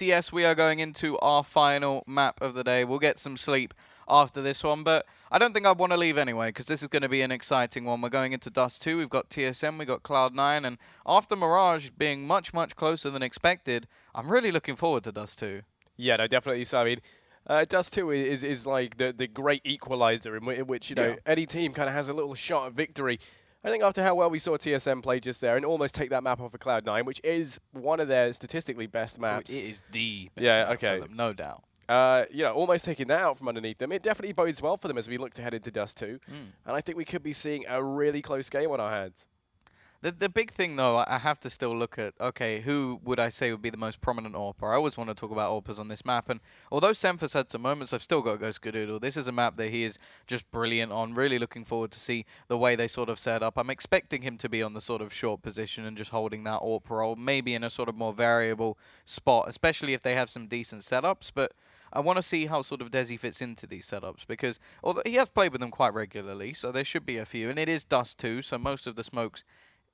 Yes, we are going into our final map of the day. We'll get some sleep after this one, but I don't think I'd want to leave anyway, because this is going to be an exciting one. We're going into Dust 2. We've got TSM, we've got Cloud9, and after Mirage being much, much closer than expected, I'm really looking forward to Dust 2. Yeah, no, definitely. So, I mean, Dust 2 is like the great equalizer in which, you know, any team kind of has a little shot at victory. I think after how well we saw TSM play just there and almost take that map off of Cloud9, which is one of their statistically best maps. It is the best map for them, no doubt. You know, almost taking that out from underneath them. It definitely bodes well for them as we look to head into Dust 2. And I think we could be seeing a really close game on our hands. The big thing, though, I have to still look at, okay, who would I say would be the most prominent AWPer? I always want to talk about AWPers on this map, and although SEMPHIS had some moments, I've still got to go Skadoodle. This is a map that he is just brilliant on. Really looking forward to see the way they sort of set up. I'm expecting him to be on the sort of short position and just holding that AWPer role, maybe in a sort of more variable spot, especially if they have some decent setups, but I want to see how sort of desi fits into these setups, because although he has played with them quite regularly, so there should be a few, and it is Dust 2, so most of the smokes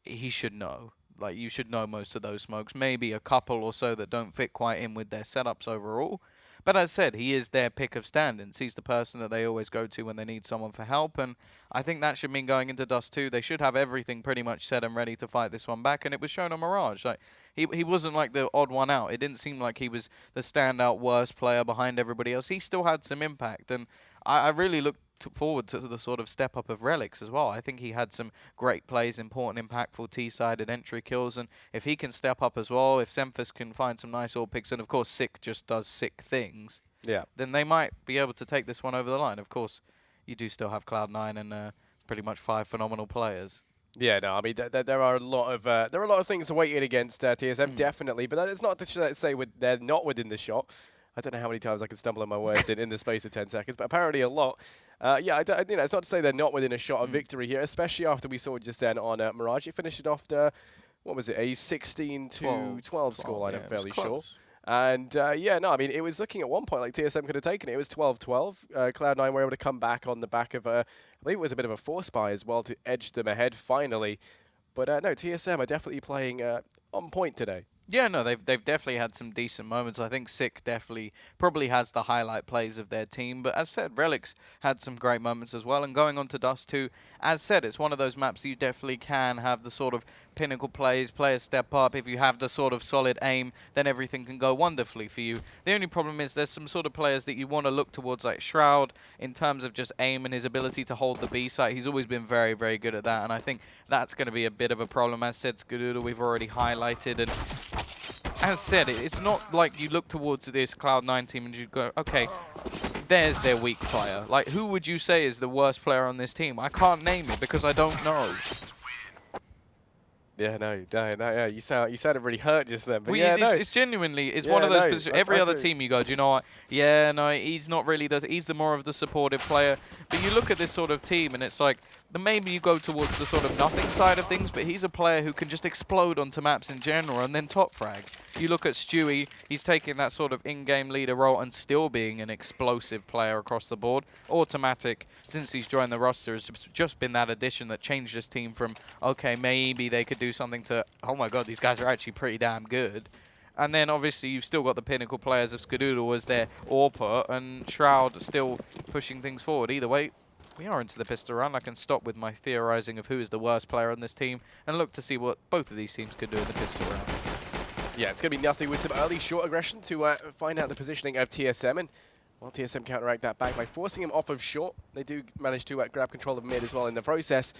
he should know. Like, you should know most of those smokes. Maybe a couple or so that don't fit quite in with their setups overall. But as said, he is their pick of stand-ins. He's the person that they always go to when they need someone for help. And I think that should mean going into Dust 2, they should have everything pretty much set and ready to fight this one back. And it was shown on Mirage. Like, he wasn't like the odd one out. It didn't seem like he was the standout worst player behind everybody else. He still had some impact. And I really looked forward to the sort of step up of Relyks as well. I think he had some great plays, important, impactful T-sided entry kills, and if he can step up as well, if SEMPHIS can find some nice all picks, and of course Sick just does sick things, then they might be able to take this one over the line. Of course, you do still have Cloud9 and pretty much 5 phenomenal players. Yeah, no, I mean there are a lot of things weighted against TSM, definitely, but that's not to say they're not within the shot. I don't know how many times I can stumble on my words in the space of 10 seconds, but apparently a lot. Yeah, you know, it's not to say they're not within a shot of victory here, especially after we saw just then on Mirage. It finished it off what was it, a 16-12 scoreline, I'm fairly sure. And yeah, no, I mean, it was looking at one point like TSM could have taken it. It was 12-12. Cloud9 were able to come back on the back of I believe it was a bit of a force buy as well to edge them ahead finally. But no, TSM are definitely playing on point today. Yeah, no, they've definitely had some decent moments. I think Sick probably has the highlight plays of their team. But as said, Relyks had some great moments as well. And going on to Dust 2, as said, it's one of those maps you definitely can have the sort of pinnacle plays, players step up. If you have the sort of solid aim, then everything can go wonderfully for you. The only problem is there's some sort of players that you want to look towards, like Shroud, in terms of just aim and his ability to hold the B site. He's always been very, very good at that. And I think that's going to be a bit of a problem. As said, Skadoodle, we've already highlighted. And as said, it's not like you look towards this Cloud9 team and you go, okay, there's their weak player. Like, who would you say is the worst player on this team? I can't name it because I don't know. Yeah, no, yeah, you sounded really hurt just then. But well, yeah, it's genuinely, it's one of those positions. Every other team you go, do you know what? Yeah, no, he's not really, he's the more of the supportive player. But you look at this sort of team and it's like, maybe you go towards the sort of nothing side of things, but he's a player who can just explode onto maps in general and then top frag. You look at Stewie, he's taking that sort of in-game leader role and still being an explosive player across the board. Autimatic, since he's joined the roster, has just been that addition that changed this team from, okay, maybe they could do something to, oh my god, these guys are actually pretty damn good. And then obviously you've still got the pinnacle players of Skadoodle as their AWPer, and Shroud still pushing things forward. Either way, we are into the pistol round. I can stop with my theorizing of who is the worst player on this team and look to see what both of these teams could do in the pistol round. Yeah, it's going to be nothing with some early short aggression to find out the positioning of TSM. And, well, TSM counteract that back by forcing him off of short. They do manage to grab control of mid as well in the process.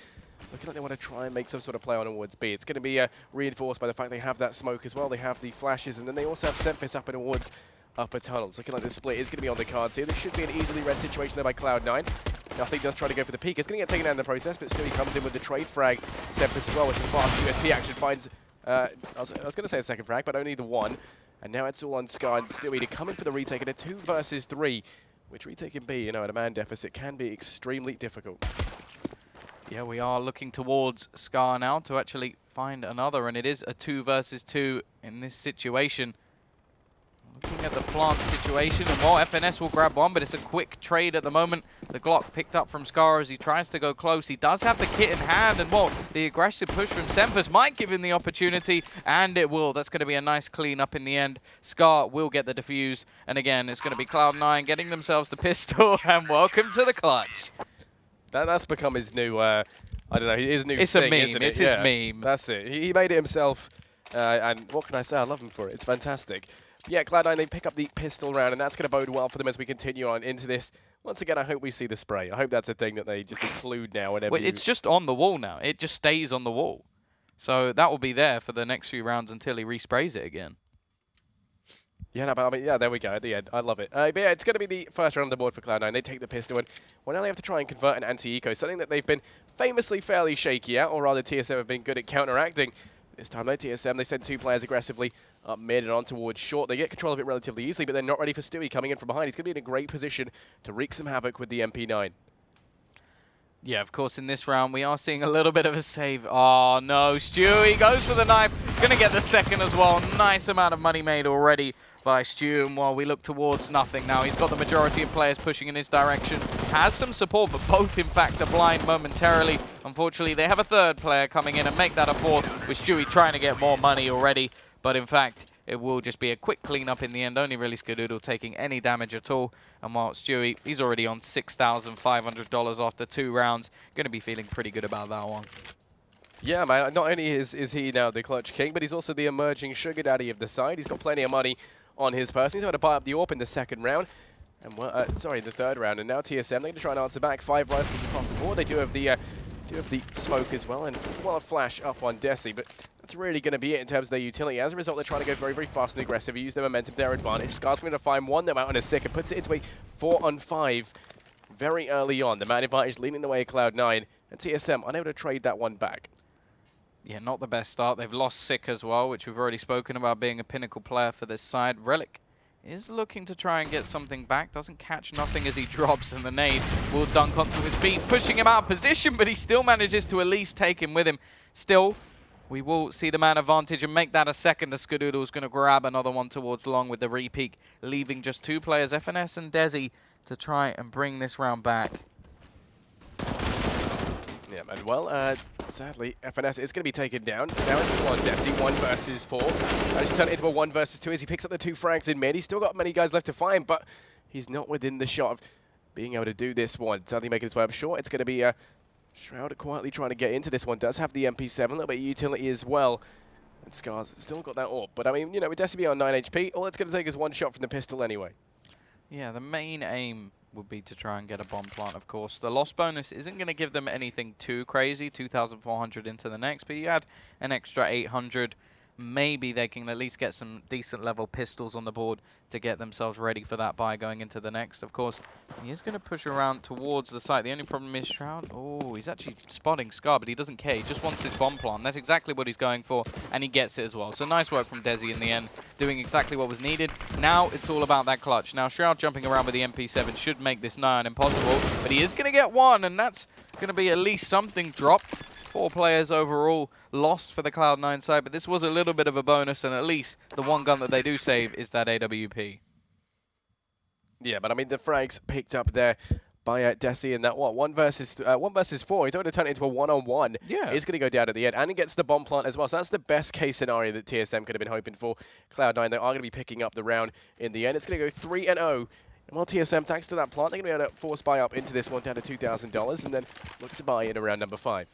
Looking like they want to try and make some sort of play on towards B. It's going to be reinforced by the fact they have that smoke as well. They have the flashes, and then they also have SEMPHIS up and towards upper tunnels. Looking like this split is going to be on the cards here. This should be an easily read situation there by Cloud9. Nothing does try to go for the peak. It's going to get taken out in the process, but still he comes in with the trade frag. SEMPHIS as well with some fast USP action finds, I was going to say a second frag, but only the one. And now it's all on Sky and Stewie to come in for the retake in a 2 versus 3, which retaking B, you know, at a man deficit can be extremely difficult. Yeah, we are looking towards Scar now to actually find another, and it is a 2 versus 2 in this situation. Looking at the plant situation. And well, FNS will grab one, but it's a quick trade at the moment. The Glock picked up from Scar as he tries to go close. He does have the kit in hand, and well, the aggressive push from SEMPHIS might give him the opportunity, and it will. That's going to be a nice clean up in the end. Scar will get the defuse, and again, it's going to be Cloud9 getting themselves the pistol, and welcome to the clutch. That's become his new, I don't know, his new It's thing, a meme. isn't it? It's his meme. That's it. He made it himself, and what can I say? I love him for it. It's fantastic. Yeah, Cloud9, they pick up the pistol round, and that's going to bode well for them as we continue on into this. Once again, I hope we see the spray. I hope that's a thing that they just include now. Whenever well, it's just on the wall now. It just stays on the wall. So that will be there for the next few rounds until he resprays it again. Yeah, no, but I mean, yeah, there we go at the end. I love it. But yeah, it's going to be the first round on the board for Cloud9. They take the pistol, and well, now they have to try and convert an anti-eco, something that they've been famously fairly shaky at, or rather TSM have been good at counteracting. This time, though, TSM, they send two players aggressively up mid and on towards short. They get control of it relatively easily, but they're not ready for Stewie coming in from behind. He's going to be in a great position to wreak some havoc with the MP9. Yeah, of course, in this round, we are seeing a little bit of a save. Oh, no. Stewie goes for the knife. Going to get the second as well. Nice amount of money made already by Stu. And while we look towards nothing now, he's got the majority of players pushing in his direction. Has some support, but both, in fact, are blind momentarily. Unfortunately, they have a third player coming in and make that a fourth, with Stewie trying to get more money already. But in fact, it will just be a quick cleanup in the end. Only really Skadoodle taking any damage at all. And while Stewie, he's already on $6,500 after 2 rounds. Going to be feeling pretty good about that one. Yeah, man. Not only is he now the clutch king, but he's also the emerging sugar daddy of the side. He's got plenty of money on his person. He's going to buy up the AWP in the second round. And sorry, the third round. And now TSM, they're going to try and answer back. 5 rifles across the board. They do have the smoke as well, and well, a flash up on desi, but that's really going to be it in terms of their utility. As a result, they're trying to go very, very fast and aggressive, use their momentum to their advantage. Scar's going to find one them out on a sick and puts it into a 4-on-5 very early on. The man advantage leading the way at Cloud9, and TSM unable to trade that one back. Yeah, not the best start. They've lost Sick as well, which we've already spoken about being a pinnacle player for this side. Relyks is looking to try and get something back. Doesn't catch nothing as he drops, and the nade will dunk onto his feet, pushing him out of position, but he still manages to at least take him with him. Still, we will see the man advantage and make that a second. The Skadoodle is going to grab another one towards long with the repeak, leaving just 2 players, FNS and desi, to try and bring this round back. Yeah, and well, sadly, FNS is going to be taken down. Now it's 1 desi, 1 versus 4. Managed to turn it into a 1 versus 2 as he picks up the 2 frags in mid. He's still got many guys left to find, but he's not within the shot of being able to do this one. Sadly making his way up short. It's going to be Shroud quietly trying to get into this one. Does have the MP7, a little bit of utility as well. And Scar's still got that AWP. But I mean, you know, with desi being on 9 HP, all it's going to take is 1 shot from the pistol anyway. Yeah, the main aim would be to try and get a bomb plant, of course. The loss bonus isn't going to give them anything too crazy, 2,400 into the next, but you add an extra 800. Maybe they can at least get some decent level pistols on the board to get themselves ready for that buy going into the next. Of course, he is going to push around towards the site. The only problem is Shroud. Oh, he's actually spotting Scar, but he doesn't care. He just wants this bomb plant. That's exactly what he's going for, and he gets it as well. So nice work from desi in the end, doing exactly what was needed. Now it's all about that clutch. Now Shroud jumping around with the MP7 should make this nigh on impossible, but he is going to get one, and that's going to be at least something dropped. 4 players overall lost for the Cloud9 side, but this was a little bit of a bonus, and at least the one gun that they do save is that AWP. Yeah, but I mean, the frags picked up there by desi in that, 1 versus 4. He's going to turn it into a 1-on-1. Yeah. He's going to go down at the end, and he gets the bomb plant as well. So that's the best case scenario that TSM could have been hoping for. Cloud9, they are going to be picking up the round in the end. It's going to go 3-0. And while TSM, thanks to that plant, they're going to be able to force buy up into this one down to $2,000 and then look to buy in around number 5.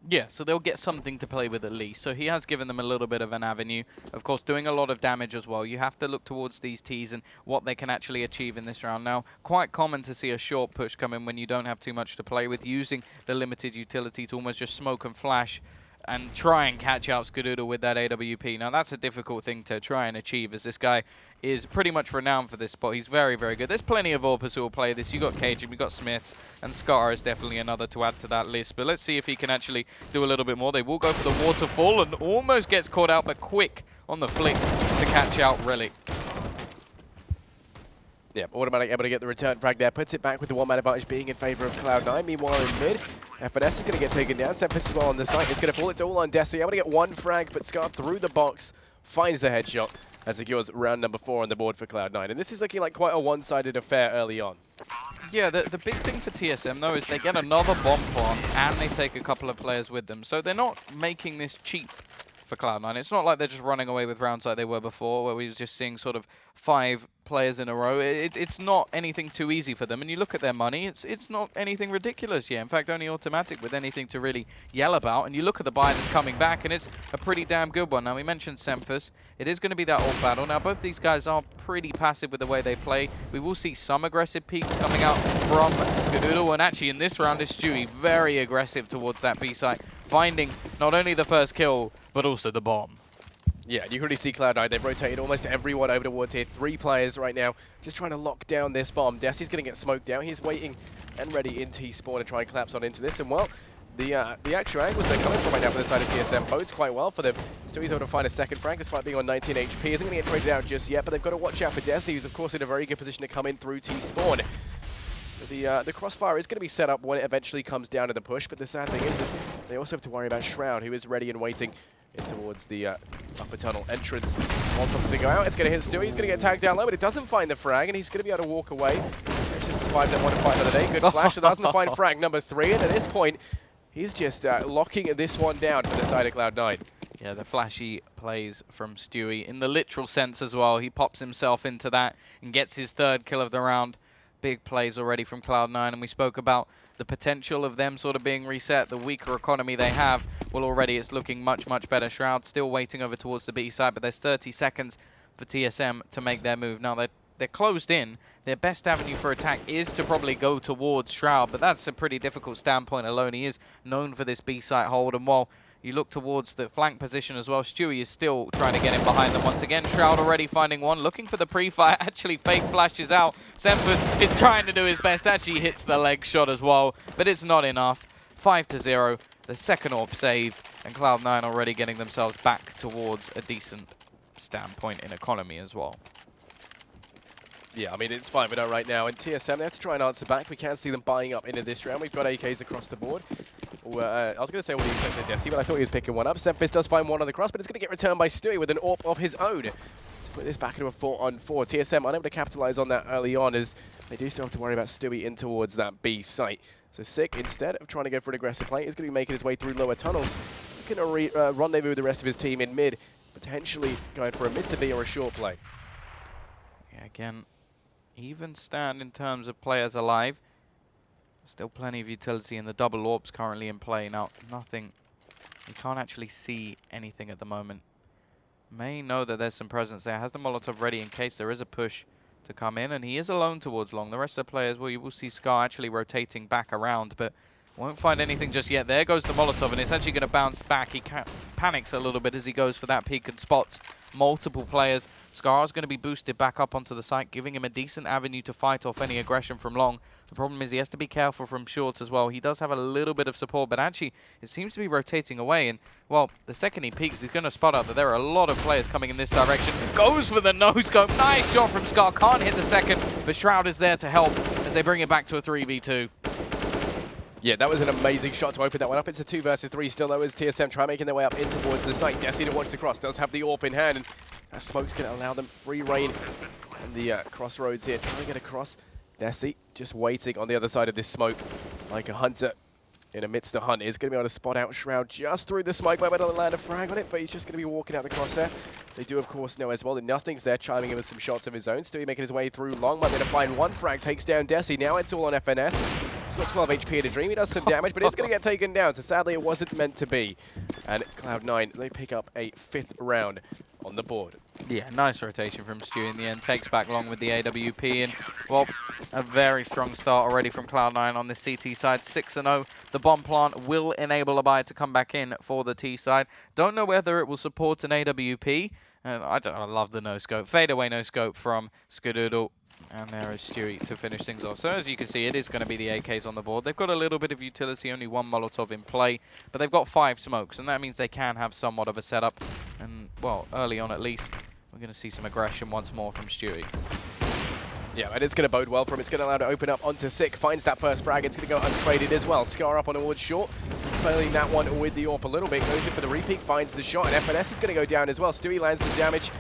Yeah, so they'll get something to play with at least. So he has given them a little bit of an avenue. Of course, doing a lot of damage as well. You have to look towards these Ts and what they can actually achieve in this round. Now, quite common to see a short push come in when you don't have too much to play with, using the limited utility to almost just smoke and flash and try and catch out Skadoodle with that AWP. Now, that's a difficult thing to try and achieve, as this guy is pretty much renowned for this spot. He's very, very good. There's plenty of AWPers who will play this. You got Cajun, we got Smiths, and Scar is definitely another to add to that list. But let's see if he can actually do a little bit more. They will go for the waterfall and almost gets caught out, but quick on the flick to catch out Relyks. Yeah, automatic able to get the return frag there. Puts it back with the 1-man advantage being in favor of Cloud9. Meanwhile, in mid, FNS is going to get taken down. SEMPHIS as well on the site. It's going to fall it all on desi. Able to get 1 frag, but Scar through the box finds the headshot. and secures round number 4 on the board for Cloud9. And this is looking like quite a one-sided affair early on. Yeah, the big thing for TSM, though, is they get another bomb plant, and they take a couple of players with them. So they're not making this cheap for Cloud9. It's not like they're just running away with rounds like they were before, where we were just seeing sort of 5 players in a row. It's not anything too easy for them. And you look at their money, it's not anything ridiculous yet. In fact, only autimatic with anything to really yell about. And you look at the buy that's coming back, and it's a pretty damn good one. Now, we mentioned SEMPHIS. It is going to be that AWP battle. Now, both these guys are pretty passive with the way they play. We will see some aggressive peaks coming out from Skadoodle. And actually, in this round, is Stewie very aggressive towards that B site, finding not only the first kill, but also the bomb. Yeah, you can already see Cloud9. They've rotated almost everyone over towards here. 3 players right now just trying to lock down this bomb. desi's going to get smoked out. He's waiting and ready in T-spawn to try and collapse on into this. And, well, the actual angles they're coming from right now for the side of TSM bodes quite well for them. Stewie's able to find a second frag despite being on 19 HP. Isn't going to get traded out just yet, but they've got to watch out for desi, who's, of course, in a very good position to come in through T-spawn. So the crossfire is going to be set up when it eventually comes down to the push, but the sad thing is they also have to worry about Shroud, who is ready and waiting in towards the upper tunnel entrance. Molotov's going to go out. It's going to hit Stewie. He's going to get tagged down low, but it doesn't find the frag, and he's going to be able to walk away. He's just survived that 1-5 another day. Good flash. So doesn't find frag number 3, and at this point, he's just locking this one down for the side of Cloud9. Yeah, the flashy plays from Stewie in the literal sense as well. He pops himself into that and gets his 3rd kill of the round. Big plays already from Cloud9, and we spoke about the potential of them sort of being reset. The weaker economy they have, well, already it's looking much, much better. Shroud still waiting over towards the B side, but there's 30 seconds for TSM to make their move. Now, they're closed in. Their best avenue for attack is to probably go towards Shroud, but that's a pretty difficult standpoint alone. He is known for this B site hold, and while you look towards the flank position as well, Stewie is still trying to get in behind them once again. Shroud already finding one, looking for the pre-fire, actually fake flashes out. SEMPHIS is trying to do his best, actually hits the leg shot as well, but it's not enough. 5-0, the second AWP save, and Cloud9 already getting themselves back towards a decent standpoint in economy as well. Yeah, I mean, it's 5-0 right now, and TSM, they have to try and answer back. We can see them buying up into this round. We've got AKs across the board. I was going to say all the except for desi, but I thought he was picking one up. SEMPHIS does find one on the cross, but it's going to get returned by Stewie with an AWP of his own to put this back into a 4-on-4. TSM unable to capitalize on that early on, as they do still have to worry about Stewie in towards that B site. So Sick, instead of trying to go for an aggressive play, is going to be making his way through lower tunnels. He's going to rendezvous with the rest of his team in mid, potentially going for a mid to B or a short play. Yeah, again, even stand in terms of players alive. Still plenty of utility, and the double AWPs currently in play. Now, nothing. You can't actually see anything at the moment. May know that there's some presence there. Has the Molotov ready in case there is a push to come in, and he is alone towards long. The rest of the players, well, you will see Scar actually rotating back around, but won't find anything just yet. There goes the Molotov, and it's actually going to bounce back. He panics a little bit as he goes for that peek and spots multiple players. Scar's going to be boosted back up onto the site, giving him a decent avenue to fight off any aggression from long. The problem is he has to be careful from short as well. He does have a little bit of support, but actually it seems to be rotating away. And, well, the second he peeks, he's going to spot out that there are a lot of players coming in this direction. Goes for the no-scope. Nice shot from Scar. Can't hit the second, but Shroud is there to help as they bring it back to a 3v2. Yeah, that was an amazing shot to open that one up. It's a 2 versus 3 still, though, as TSM try making their way up in towards the site. desi to watch the cross, does have the AWP in hand, and that smoke's going to allow them free reign on the crossroads here. Trying to get across. desi just waiting on the other side of this smoke like a hunter in amidst the hunt. Is going to be able to spot out Shroud just through the smoke. Might be able to land a frag on it, but he's just going to be walking out the crosshair. They do, of course, know as well that nothing's there, chiming in with some shots of his own. Stewie making his way through long. Might be able to find one frag, takes down desi. Now it's all on FNS. He's got 12 HP in a dream. He does some damage, but it's going to get taken down. So sadly, it wasn't meant to be. And Cloud9, they pick up a 5th round on the board. Yeah, nice rotation from Stewie in the end. Takes back long with the AWP, and, well, a very strong start already from Cloud9 on the CT side. 6-0. The bomb plant will enable a buy to come back in for the T side. Don't know whether it will support an AWP. And I love the no-scope. Fade away no-scope from Skadoodle. And there is Stewie to finish things off. So as you can see, it is going to be the AKs on the board. They've got a little bit of utility, only one Molotov in play, but they've got 5 smokes, and that means they can have somewhat of a setup. And, well, early on at least, we're going to see some aggression once more from Stewie. Yeah, and it's going to bode well for him. It's going to allow him to open up onto Sick. Finds that first frag. It's going to go untraded as well. Scar up on towards short. Failing that one with the AWP a little bit. Goes in for the repeat. Finds the shot. And FNS is going to go down as well. Stewie lands some damage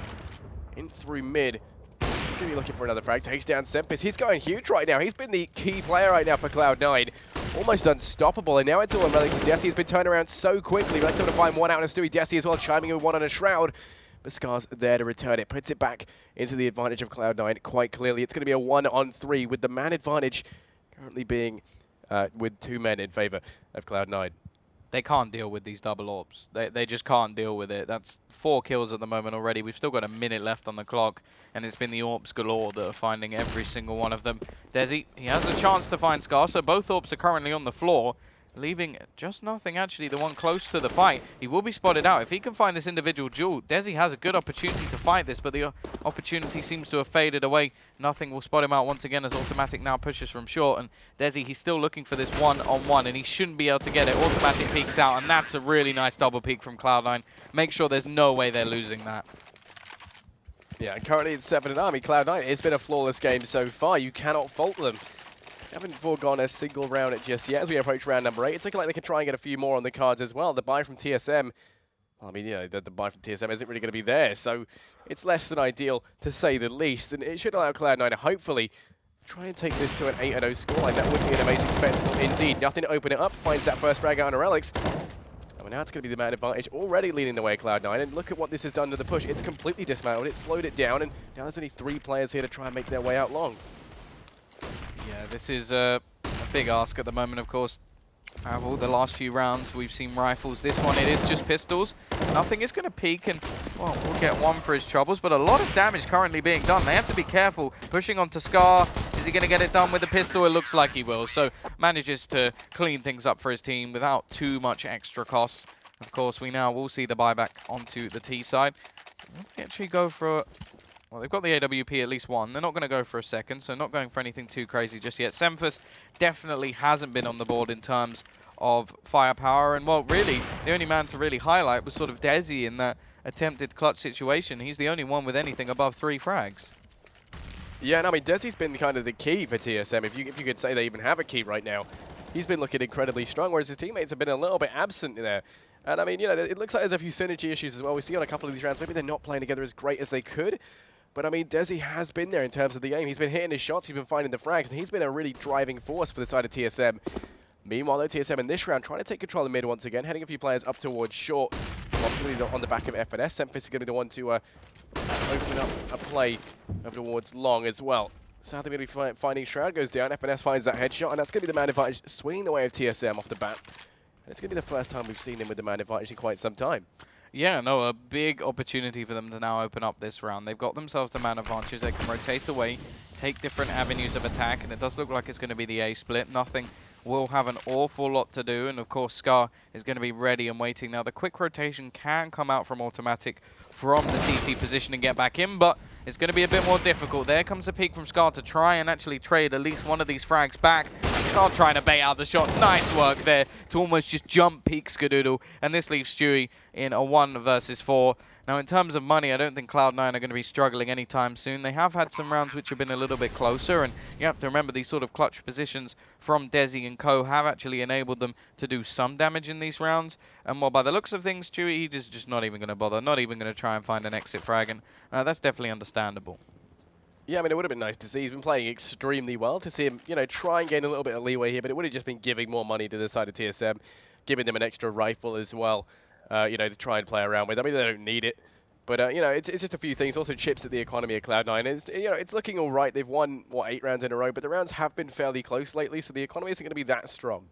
in through mid. He's going to be looking for another frag. Takes down SEMPHIS. He's going huge right now. He's been the key player right now for Cloud9. Almost unstoppable. And now it's all on Relyks and desi. He's been turned around so quickly. Relyks able to find one out on Stewie. Desi as well, chiming in one on a shroud. But Scar's there to return it. Puts it back into the advantage of Cloud9 quite clearly. It's going to be a 1-on-3 with the man advantage currently being with 2 men in favor of Cloud9. They can't deal with these double orbs. They just can't deal with it. That's 4 kills at the moment already. We've still got a minute left on the clock, and it's been the orbs galore that are finding every single one of them. Desi, he has a chance to find Scar, so both orbs are currently on the floor, leaving just nothing, actually, the one close to the fight. He will be spotted out. If he can find this individual duel, Desi has a good opportunity to fight this, but the opportunity seems to have faded away. Nothing will spot him out once again as autimatic now pushes from short, and Desi, he's still looking for this one-on-one, and he shouldn't be able to get it. Autimatic peeks out, and that's a really nice double peek from Cloud9. Make sure there's no way they're losing that. Yeah, and currently it's 7-9. I mean, Cloud9, it's been a flawless game so far. You cannot fault them. Haven't foregone a single round at just yet as we approach round number 8. It's looking like they can try and get a few more on the cards as well. The buy from TSM, well, I mean, yeah, the buy from TSM isn't really going to be there, so it's less than ideal to say the least. And it should allow Cloud9 to hopefully try and take this to an 8-0 scoreline. That would be an amazing spectacle indeed. Nothing to open it up. Finds that first frag out on Relyks. And now it's going to be the man advantage already leading the way, Cloud9. And look at what this has done to the push. It's completely dismantled. It slowed it down, and now there's only 3 players here to try and make their way out long. Yeah, this is a big ask at the moment, of course. Out of all the last few rounds, we've seen rifles. This one, it is just pistols. Nothing is going to peak, and, well, we'll get one for his troubles, but a lot of damage currently being done. They have to be careful. Pushing onto Scar. Is he going to get it done with the pistol? It looks like he will. So, manages to clean things up for his team without too much extra cost. Of course, we now will see the buyback onto the T side. We'll actually go for... Well, they've got the AWP at least one. They're not going to go for a second, so not going for anything too crazy just yet. SEMPHIS definitely hasn't been on the board in terms of firepower. And, well, really, the only man to really highlight was sort of desi in that attempted clutch situation. He's the only one with anything above 3 frags. Yeah, and I mean, desi's been kind of the key for TSM, if you could say they even have a key right now. He's been looking incredibly strong, whereas his teammates have been a little bit absent there. And, I mean, you know, it looks like there's a few synergy issues as well. We see on a couple of these rounds, maybe they're not playing together as great as they could. But, I mean, desi has been there in terms of the game. He's been hitting his shots, he's been finding the frags, and he's been a really driving force for the side of TSM. Meanwhile, though, TSM in this round trying to take control of mid once again, heading a few players up towards short, on the back of FNS. SEMPHIS is going to be the one to open up a play over towards long as well. Sadly, going to be finding Shroud goes down. FNS finds that headshot, and that's going to be the man advantage swinging the way of TSM off the bat. And it's going to be the first time we've seen them with the man advantage in quite some time. Yeah, no, a big opportunity for them to now open up this round. They've got themselves the man advantage. They can rotate away, take different avenues of attack, and it does look like it's going to be the A split. Nothing will have an awful lot to do, and of course Scar is going to be ready and waiting. Now the quick rotation can come out from autimatic from the CT position and get back in, but it's going to be a bit more difficult. There comes a peek from Scar to try and actually trade at least one of these frags back. Scar trying to bait out the shot. Nice work there to almost just jump peek Skadoodle, and this leaves Stewie in a 1 versus 4. Now, in terms of money, I don't think Cloud9 are going to be struggling anytime soon. They have had some rounds which have been a little bit closer, and you have to remember these sort of clutch positions from desi and co have actually enabled them to do some damage in these rounds. And well, by the looks of things, Stewie is just not even going to bother, not even going to try and find an exit frag, and that's definitely understandable. Yeah, I mean, it would have been nice to see. He's been playing extremely well. To see him, you know, try and gain a little bit of leeway here, but it would have just been giving more money to the side of TSM, giving them an extra rifle as well, you know, to try and play around with. I mean, they don't need it, but, you know, it's just a few things. Also chips at the economy of Cloud9. It's, you know, it's looking all right. They've won, what, 8 rounds in a row, but the rounds have been fairly close lately, so the economy isn't going to be that strong.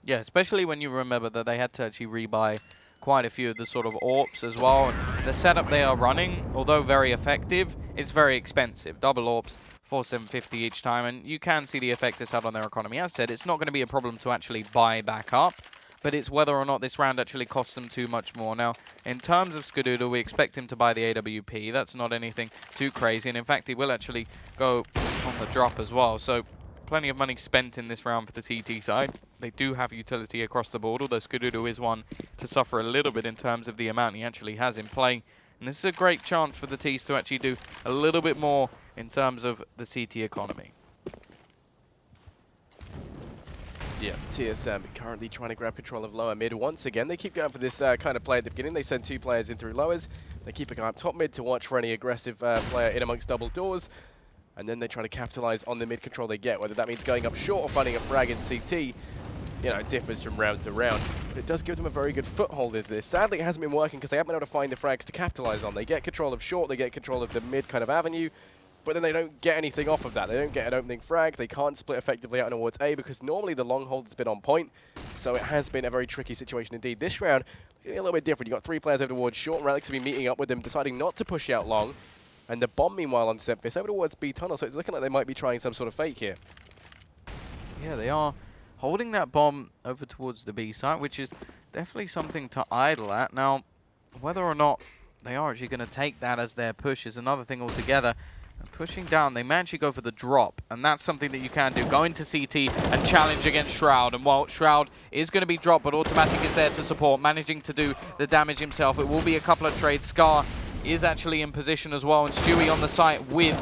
Yeah, especially when you remember that they had to actually rebuy quite a few of the sort of AWPs as well. And the setup they are running, although very effective, it's very expensive. Double AWPs for 750 each time, and you can see the effect this had on their economy. As said, it's not going to be a problem to actually buy back up, but it's whether or not this round actually costs them too much more. Now, in terms of Skadoodle, we expect him to buy the AWP. That's not anything too crazy, and in fact, he will actually go on the drop as well. So plenty of money spent in this round for the CT side. They do have utility across the board, although Skadoodle is one to suffer a little bit in terms of the amount he actually has in play. And this is a great chance for the T's to actually do a little bit more in terms of the CT economy. Yeah, TSM currently trying to grab control of lower mid once again. They keep going for this kind of play at the beginning. They send 2 players in through lowers, They keep a guy up top mid to watch for any aggressive player in amongst double doors. And then they try to capitalize on the mid control they get, whether that means going up short or finding a frag in CT. You know, it differs from round to round. But it does give them a very good foothold into this. Sadly, it hasn't been working because they haven't been able to find the frags to capitalize on. They get control of short, they get control of the mid kind of avenue, but then they don't get anything off of that. They don't get an opening frag. They can't split effectively out towards A because normally the long hold has been on point. So it has been a very tricky situation indeed. This round, a little bit different. You've got 3 players over towards short. Relyks have been meeting up with them, deciding not to push out long. And the bomb, meanwhile, on SEMPHIS over towards B tunnel. So it's looking like they might be trying some sort of fake here. Yeah, they are holding that bomb over towards the B site, which is definitely something to idle at. Now, whether or not they are actually going to take that as their push is another thing altogether. And pushing down, they may actually go for the drop, and that's something that you can do. Go into CT and challenge against Shroud, and while Shroud is going to be dropped, but autimatic is there to support, managing to do the damage himself. It will be a couple of trades. Scar is actually in position as well, and Stewie on the site with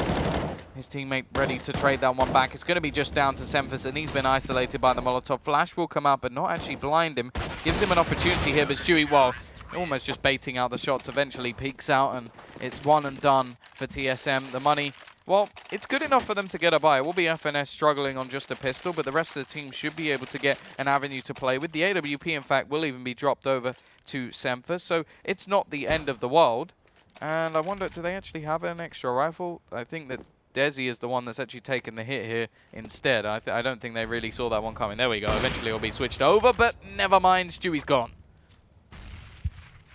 his teammate ready to trade that one back. It's going to be just down to SEMPHIS, and he's been isolated by the Molotov. Flash will come up, but not actually blind him. Gives him an opportunity here, but Stewie, well, almost just baiting out the shots, eventually peeks out, and it's one and done for TSM. The money, well, it's good enough for them to get a buy. It will be FNS struggling on just a pistol, but the rest of the team should be able to get an avenue to play with. The AWP, in fact, will even be dropped over to SEMPHIS, so it's not the end of the world. And I wonder, do they actually have an extra rifle? I think that desi is the one that's actually taken the hit here instead. I don't think they really saw that one coming. There we go. Eventually it'll be switched over, but never mind. Stewie's gone.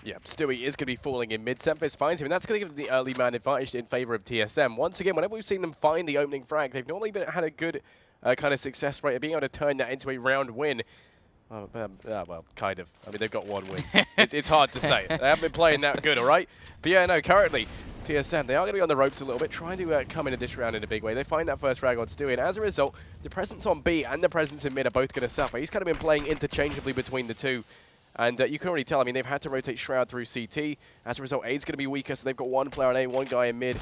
Yeah, Stewie is going to be falling in mid. SEMPHIS finds him, and that's going to give them the early man advantage in favor of TSM. Once again, whenever we've seen them find the opening frag, they've normally had a good kind of success rate of being able to turn that into a round win. Well, kind of. I mean, they've got one win. It's hard to say. They haven't been playing that good, all right? But yeah, no, currently, TSM, they are going to be on the ropes a little bit, trying to come into this round in a big way. They find that first frag on Stewie, and as a result, the presence on B and the presence in mid are both going to suffer. He's kind of been playing interchangeably between the two. And you can already tell, I mean, they've had to rotate Shroud through CT. As a result, A's going to be weaker, so they've got one player on A, one guy in mid.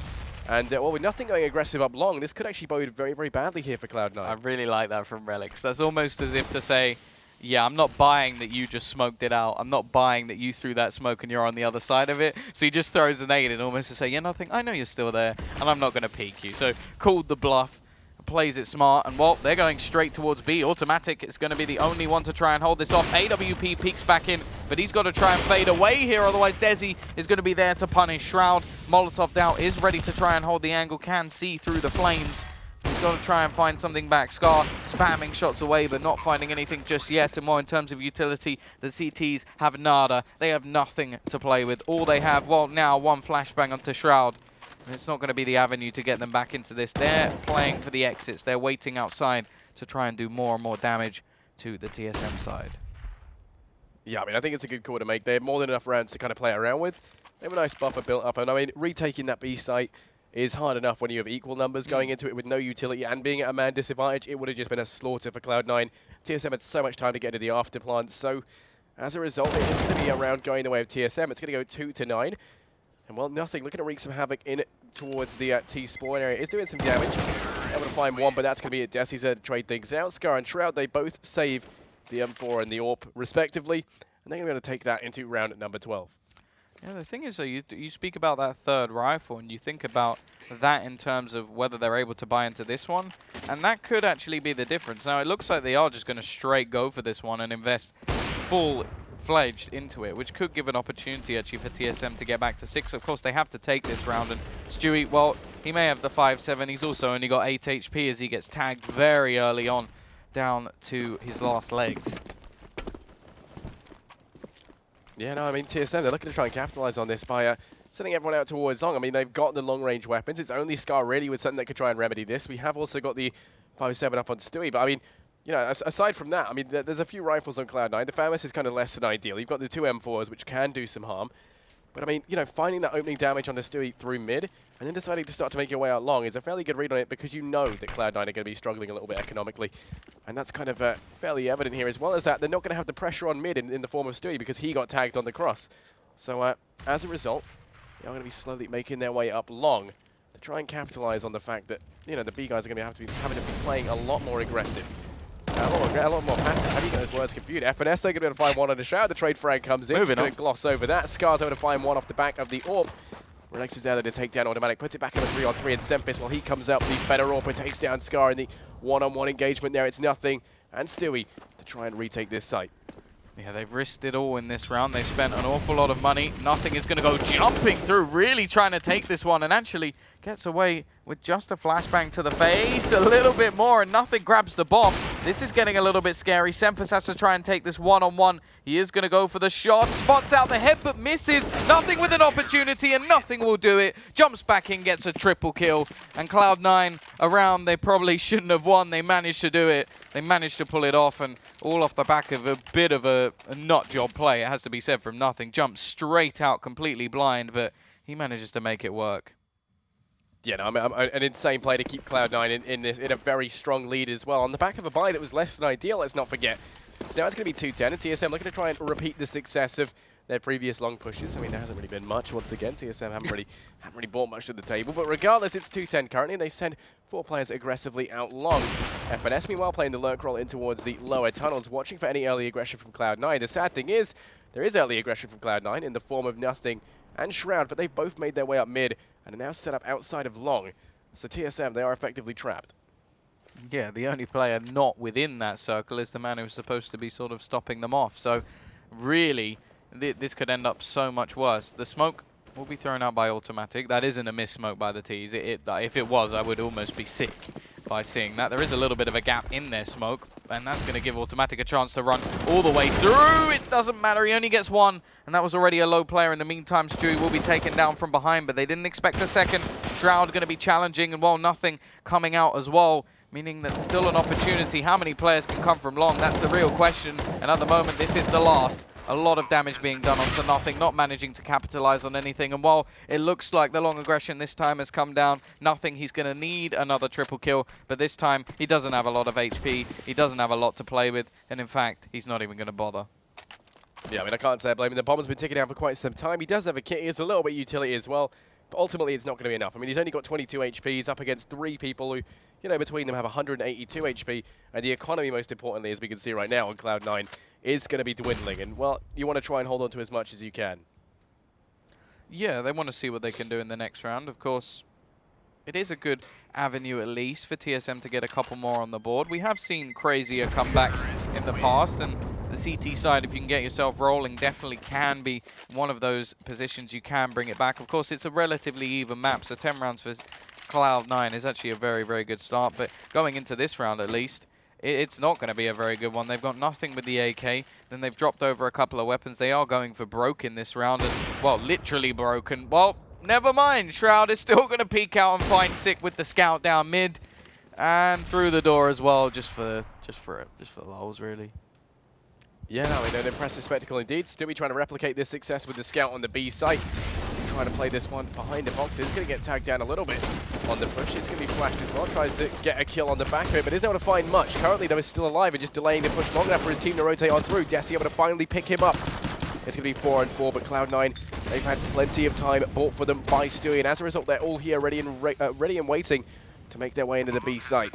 And, well, with nothing going aggressive up long, this could actually bode very, very badly here for Cloud9. I really like that from Relyks. That's almost as if to say, yeah, I'm not buying that you just smoked it out. I'm not buying that you threw that smoke and you're on the other side of it. So he just throws a nade in almost to say, yeah, nothing. I know you're still there, and I'm not going to peek you. So called the bluff, plays it smart, and well, they're going straight towards B. autimatic is going to be the only one to try and hold this off. AWP peeks back in, but he's got to try and fade away here, otherwise desi is going to be there to punish. Shroud, Molotov now is ready to try and hold the angle, can see through the flames. He's got to try and find something back. Scar spamming shots away, but not finding anything just yet. And more in terms of utility, the CTs have nada. They have nothing to play with. All they have, well, now one flashbang onto Shroud. And it's not going to be the avenue to get them back into this. They're playing for the exits. They're waiting outside to try and do more and more damage to the TSM side. Yeah, I mean, I think it's a good call to make. They have more than enough rounds to kind of play around with. They have a nice buffer built up. And I mean, retaking that B site is hard enough when you have equal numbers going into it with no utility and being at a man disadvantage. It would have just been a slaughter for Cloud9. TSM had so much time to get into the after plant, so as a result, it is going to be a round going the way of TSM. It's going to go 2-9. And well, nothing. Looking to wreak some havoc in towards the T-spawn area. Is doing some damage. Able to find one, but that's going to be it. Desi's there to trade things out. Scar and Shroud, they both save the M4 and the AWP, respectively. And they're going to be able to take that into round number 12. Yeah, the thing is, though, you speak about that third rifle, and you think about that in terms of whether they're able to buy into this one, and that could actually be the difference. Now, it looks like they are just going to straight go for this one and invest full-fledged into it, which could give an opportunity, actually, for TSM to get back to 6. Of course, they have to take this round, and Stewie, well, he may have the 5-7. He's also only got 8 HP as he gets tagged very early on down to his last legs. Yeah, no, I mean, TSM, they're looking to try and capitalize on this by sending everyone out towards long. I mean, they've got the long-range weapons. It's only Scar really with something that could try and remedy this. We have also got the 5-7 up on Stewie, but I mean, you know, aside from that, I mean, there's a few rifles on Cloud9. The FAMAS is kind of less than ideal. You've got the 2 M4s, which can do some harm. But I mean, you know, finding that opening damage on the Stewie through mid, and then deciding to start to make your way out long is a fairly good read on it, because you know that Cloud9 are going to be struggling a little bit economically. And that's kind of fairly evident here, as well as that they're not going to have the pressure on mid in the form of Stewie, because he got tagged on the cross. So as a result, they are going to be slowly making their way up long to try and capitalize on the fact that, you know, the B guys are going to have to be having to be playing a lot more aggressive. Now, a lot more passive. How do you get those words confused? FNS, they're going to be able to find one on the shroud. The trade frag comes in. Just going to gloss over that. Scar's able to find one off the back of the AWP. Relyks is there to take down autimatic, puts it back in a 3-on-3, and SEMPHIS, while he comes out, the better AWP takes down Scar in the one-on-one engagement there. It's nothing. And Stewie to try and retake this site. Yeah, they've risked it all in this round. They've spent an awful lot of money. Nothing is going to go jumping through, really trying to take this one, and actually gets away with just a flashbang to the face, a little bit more, and nothing grabs the bomb. This is getting a little bit scary. SEMPHIS has to try and take this one-on-one. He is going to go for the shot. Spots out the head, but misses. Nothing with an opportunity, and nothing will do it. Jumps back in, gets a triple kill. And Cloud9 around, they probably shouldn't have won. They managed to do it. They managed to pull it off, and all off the back of a bit of a nut job play. It has to be said from nothing. Jumps straight out, completely blind, but he manages to make it work. Yeah, no, I mean, an insane play to keep Cloud9 in a very strong lead as well. On the back of a bye that was less than ideal, let's not forget. So now it's going to be 2-10, and TSM looking to try and repeat the success of their previous long pushes. I mean, there hasn't really been much once again. TSM haven't really brought much to the table. But regardless, it's 2-10 currently, and they send 4 players aggressively out long. FNS, meanwhile, playing the lurk roll in towards the lower tunnels, watching for any early aggression from Cloud9. The sad thing is, there is early aggression from Cloud9 in the form of Nothing and Shroud, but they've both made their way up mid and are now set up outside of long. So TSM, they are effectively trapped. Yeah, the only player not within that circle is the man who's supposed to be sort of stopping them off. So really, this could end up so much worse. The smoke will be thrown out by autimatic. That isn't a miss smoke by the T's. If it was, I would almost be sick by seeing that. There is a little bit of a gap in their smoke, and that's going to give autimatic a chance to run all the way through. It doesn't matter. He only gets one, and that was already a low player. In the meantime, Stewie will be taken down from behind, but they didn't expect a second. Shroud going to be challenging, and well, Nothing coming out as well, meaning that there's still an opportunity. How many players can come from long? That's the real question, and at the moment, this is the last. A lot of damage being done onto Nothing, not managing to capitalize on anything. And while it looks like the long aggression this time has come down, Nothing, he's going to need another triple kill. But this time, he doesn't have a lot of HP. He doesn't have a lot to play with. And in fact, he's not even going to bother. Yeah, I mean, I can't say I blame him. The bomber's been ticking down for quite some time. He does have a kit. He has a little bit of utility as well. But ultimately, it's not going to be enough. I mean, he's only got 22 HP. He's up against 3 people who, you know, between them have 182 HP. And the economy, most importantly, as we can see right now on Cloud9, is going to be dwindling. And, well, you want to try and hold on to as much as you can. Yeah, they want to see what they can do in the next round. Of course, it is a good avenue at least for TSM to get a couple more on the board. We have seen crazier comebacks in the past, and the CT side, if you can get yourself rolling, definitely can be one of those positions you can bring it back. Of course, it's a relatively even map, so 10 rounds for Cloud9 is actually a very, very good start. But going into this round at least, it's not going to be a very good one. They've got Nothing with the AK, then they've dropped over a couple of weapons. They are going for broken this round, and, well, literally broken. Well, never mind. Shroud is still going to peek out and find Sick with the scout down mid and through the door as well, just for lols, really. Yeah, no, an impressive spectacle indeed. Stewie trying to replicate this success with the scout on the B site. Trying to play this one behind the boxes. Going to get tagged down a little bit on the push. It's going to be flashed as well. Tries to get a kill on the back of it, but isn't able to find much. Currently, though, is still alive and just delaying the push long enough for his team to rotate on through. Desi able to finally pick him up. It's going to be 4-on-4, but Cloud9, they've had plenty of time bought for them by Stewie, and as a result, they're all here ready and waiting to make their way into the B site.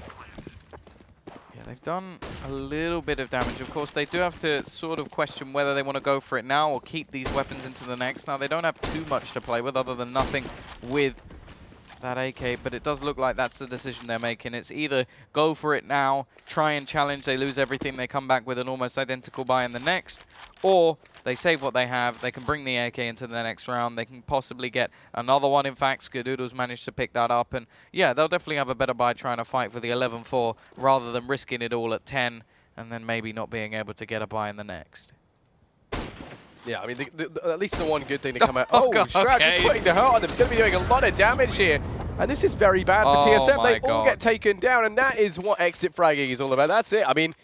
They've done a little bit of damage. Of course, they do have to sort of question whether they want to go for it now or keep these weapons into the next. Now, they don't have too much to play with other than Nothing with that AK, but it does look like that's the decision they're making. It's either go for it now, try and challenge, they lose everything, they come back with an almost identical buy in the next, or they save what they have, they can bring the AK into the next round, they can possibly get another one. In fact, Skadoodle's managed to pick that up, and yeah, they'll definitely have a better buy trying to fight for the 11-4 rather than risking it all at 10 and then maybe not being able to get a buy in the next. Yeah, I mean, at least the one good thing to come out. Oh, God, Shroud just putting the hurt on them. It's going to be doing a lot of damage here. And this is very bad for TSM. They all get taken down, and that is what exit fragging is all about. That's it. I mean,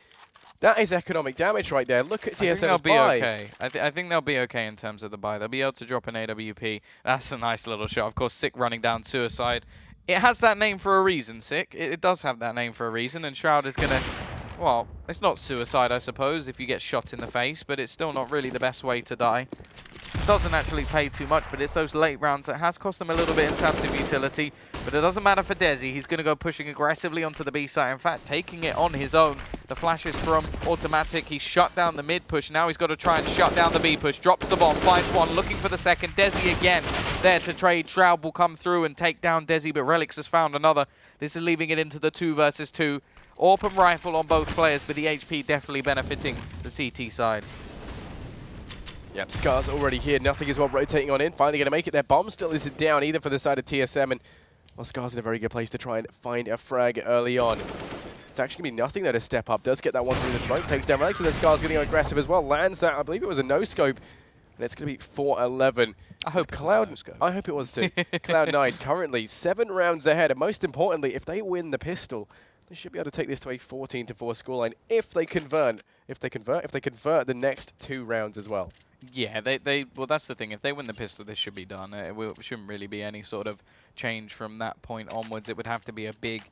that is economic damage right there. Look at TSM's they'll be buy. Okay. I think they'll be okay in terms of the buy. They'll be able to drop an AWP. That's a nice little shot. Of course, Sick running down Suicide. It has that name for a reason, Sick. It does have that name for a reason, and Shroud is going to... Well, it's not suicide, I suppose, if you get shot in the face, but it's still not really the best way to die. Doesn't actually pay too much, but it's those late rounds that has cost them a little bit in terms of utility. utility. But it doesn't matter for desi. He's going to go pushing aggressively onto the B side. In fact, taking it on his own. The flashes from autimatic. He shut down the mid push. Now he's got to try and shut down the B push. Drops the bomb, finds one, looking for the second. desi again there to trade. Shroud will come through and take down desi, but Relyks has found another. This is leaving it into the 2 versus 2. AWP and rifle on both players, but the HP definitely benefiting the CT side. Yep, Scar's already here. Nothing is well rotating on in. Finally going to make it. Their bomb still isn't down either for the side of TSM. And well, Scar's in a very good place to try and find a frag early on. It's actually going to be nothing there to step up. Does get that one through the smoke. Takes down Relyks, and then Scar's getting aggressive as well. Lands that. I believe it was a no-scope. And it's going to be 4-11. I hope I hope it was too. Cloud9 currently 7 rounds ahead. And most importantly, if they win the pistol, they should be able to take this to a 14-4 scoreline if they convert the next 2 rounds as well. Yeah, well, that's the thing. If they win the pistol, this should be done. It shouldn't really be any sort of change from that point onwards. It would have to be a big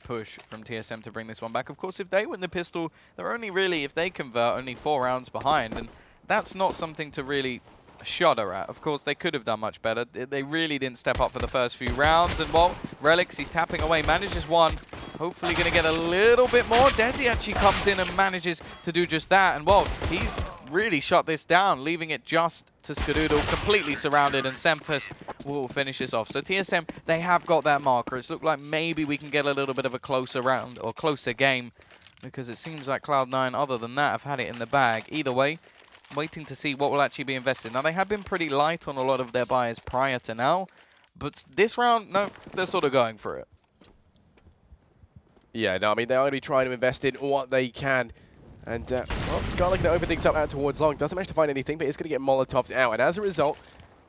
push from TSM to bring this one back. Of course, if they win the pistol, they're only really, if they convert, only 4 rounds behind. And that's not something to really shudder at. Of course, they could have done much better. They really didn't step up for the first few rounds. And, well, Relyks, he's tapping away, manages one. Hopefully going to get a little bit more. desi actually comes in and manages to do just that. And, well, he's really shut this down, leaving it just to Skadoodle, completely surrounded, and SEMPHIS will finish this off. So TSM, they have got that marker. It's looked like maybe we can get a little bit of a closer round or closer game, because it seems like Cloud9, other than that, have had it in the bag. Either way, waiting to see what will actually be invested. Now, they have been pretty light on a lot of their buys prior to now, but this round, no, they're sort of going for it. Yeah, no, I mean, they're only trying to invest in what they can. And, well, Skyler going to open things up out towards long. Doesn't manage to find anything, but he's going to get Molotoved out. And as a result,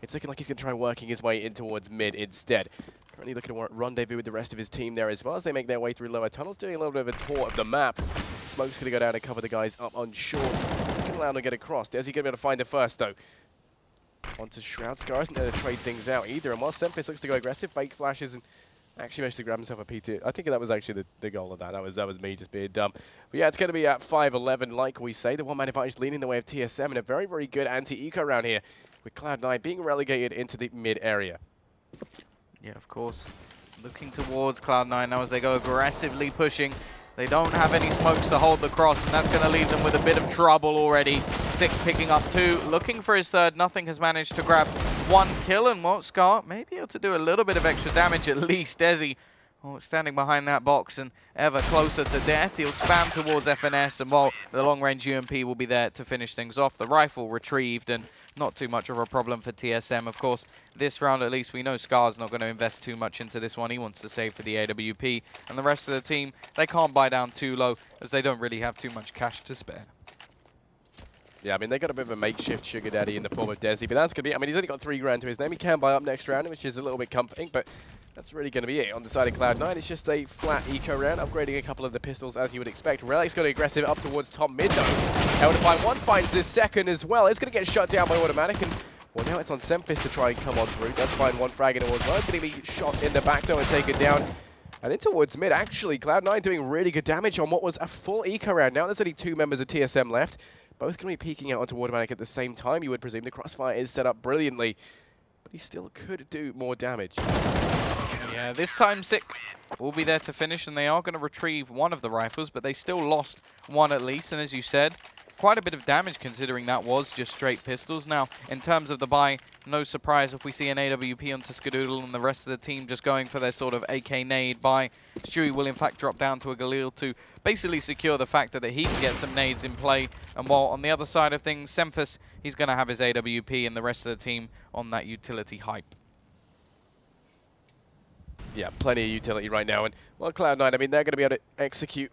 it's looking like he's going to try working his way in towards mid instead. Currently looking to rendezvous with the rest of his team there as well as they make their way through lower tunnels, doing a little bit of a tour of the map. Smoke's going to go down and cover the guys up on short. It's going to allow him to get across. Desi going to be able to find it first, though. Onto Shroud. Scar isn't there to trade things out either. And while SEMPHIS looks to go aggressive, fake flashes and actually managed to grab himself a P2. I think that was actually the goal of that. That was me just being dumb. But yeah, it's going to be at 5-11, like we say. The one-man advantage leaning the way of TSM in a very, very good anti-eco round here, with Cloud9 being relegated into the mid area. Yeah, of course. Looking towards Cloud9 now as they go aggressively pushing. They don't have any smokes to hold the cross, and that's going to leave them with a bit of trouble already. Six picking up 2, looking for his third. Nothing has managed to grab 1 kill, and what, Scar may be able to do a little bit of extra damage at least. desi, standing behind that box and ever closer to death. He'll spam towards FNS, and while the long-range UMP will be there to finish things off. The rifle retrieved, and not too much of a problem for TSM. Of course, this round at least, we know Scar's not going to invest too much into this one. He wants to save for the AWP, and the rest of the team, they can't buy down too low, as they don't really have too much cash to spare. Yeah, I mean, they got a bit of a makeshift sugar daddy in the form of desi, but that's going to be, I mean, he's only got 3 grand to his name. He can buy up next round, which is a little bit comforting, but that's really going to be it. On the side of Cloud9, it's just a flat eco round, upgrading a couple of the pistols as you would expect. Relyks got aggressive up towards top mid, though. Able to find one, finds this second as well. It's going to get shut down by autimatic, and well, now it's on SEMPHIS to try and come on through. Does find one frag in towards well. It's going to be shot in the back, though, and taken down. And in towards mid, actually, Cloud9 doing really good damage on what was a full eco round. Now there's only 2 members of TSM left. Both going to be peeking out onto autimatic at the same time, you would presume. The crossfire is set up brilliantly, but he still could do more damage. Yeah, this time Sick will be there to finish, and they are going to retrieve one of the rifles, but they still lost one at least. And as you said, quite a bit of damage considering that was just straight pistols. Now, in terms of the buy, no surprise if we see an AWP onto Skadoodle and the rest of the team just going for their sort of AK nade buy. Stewie will in fact drop down to a Galil to basically secure the fact that he can get some nades in play. And while on the other side of things, SEMPHIS, he's going to have his AWP and the rest of the team on that utility hype. Yeah, plenty of utility right now. And well, Cloud9, I mean, they're going to be able to execute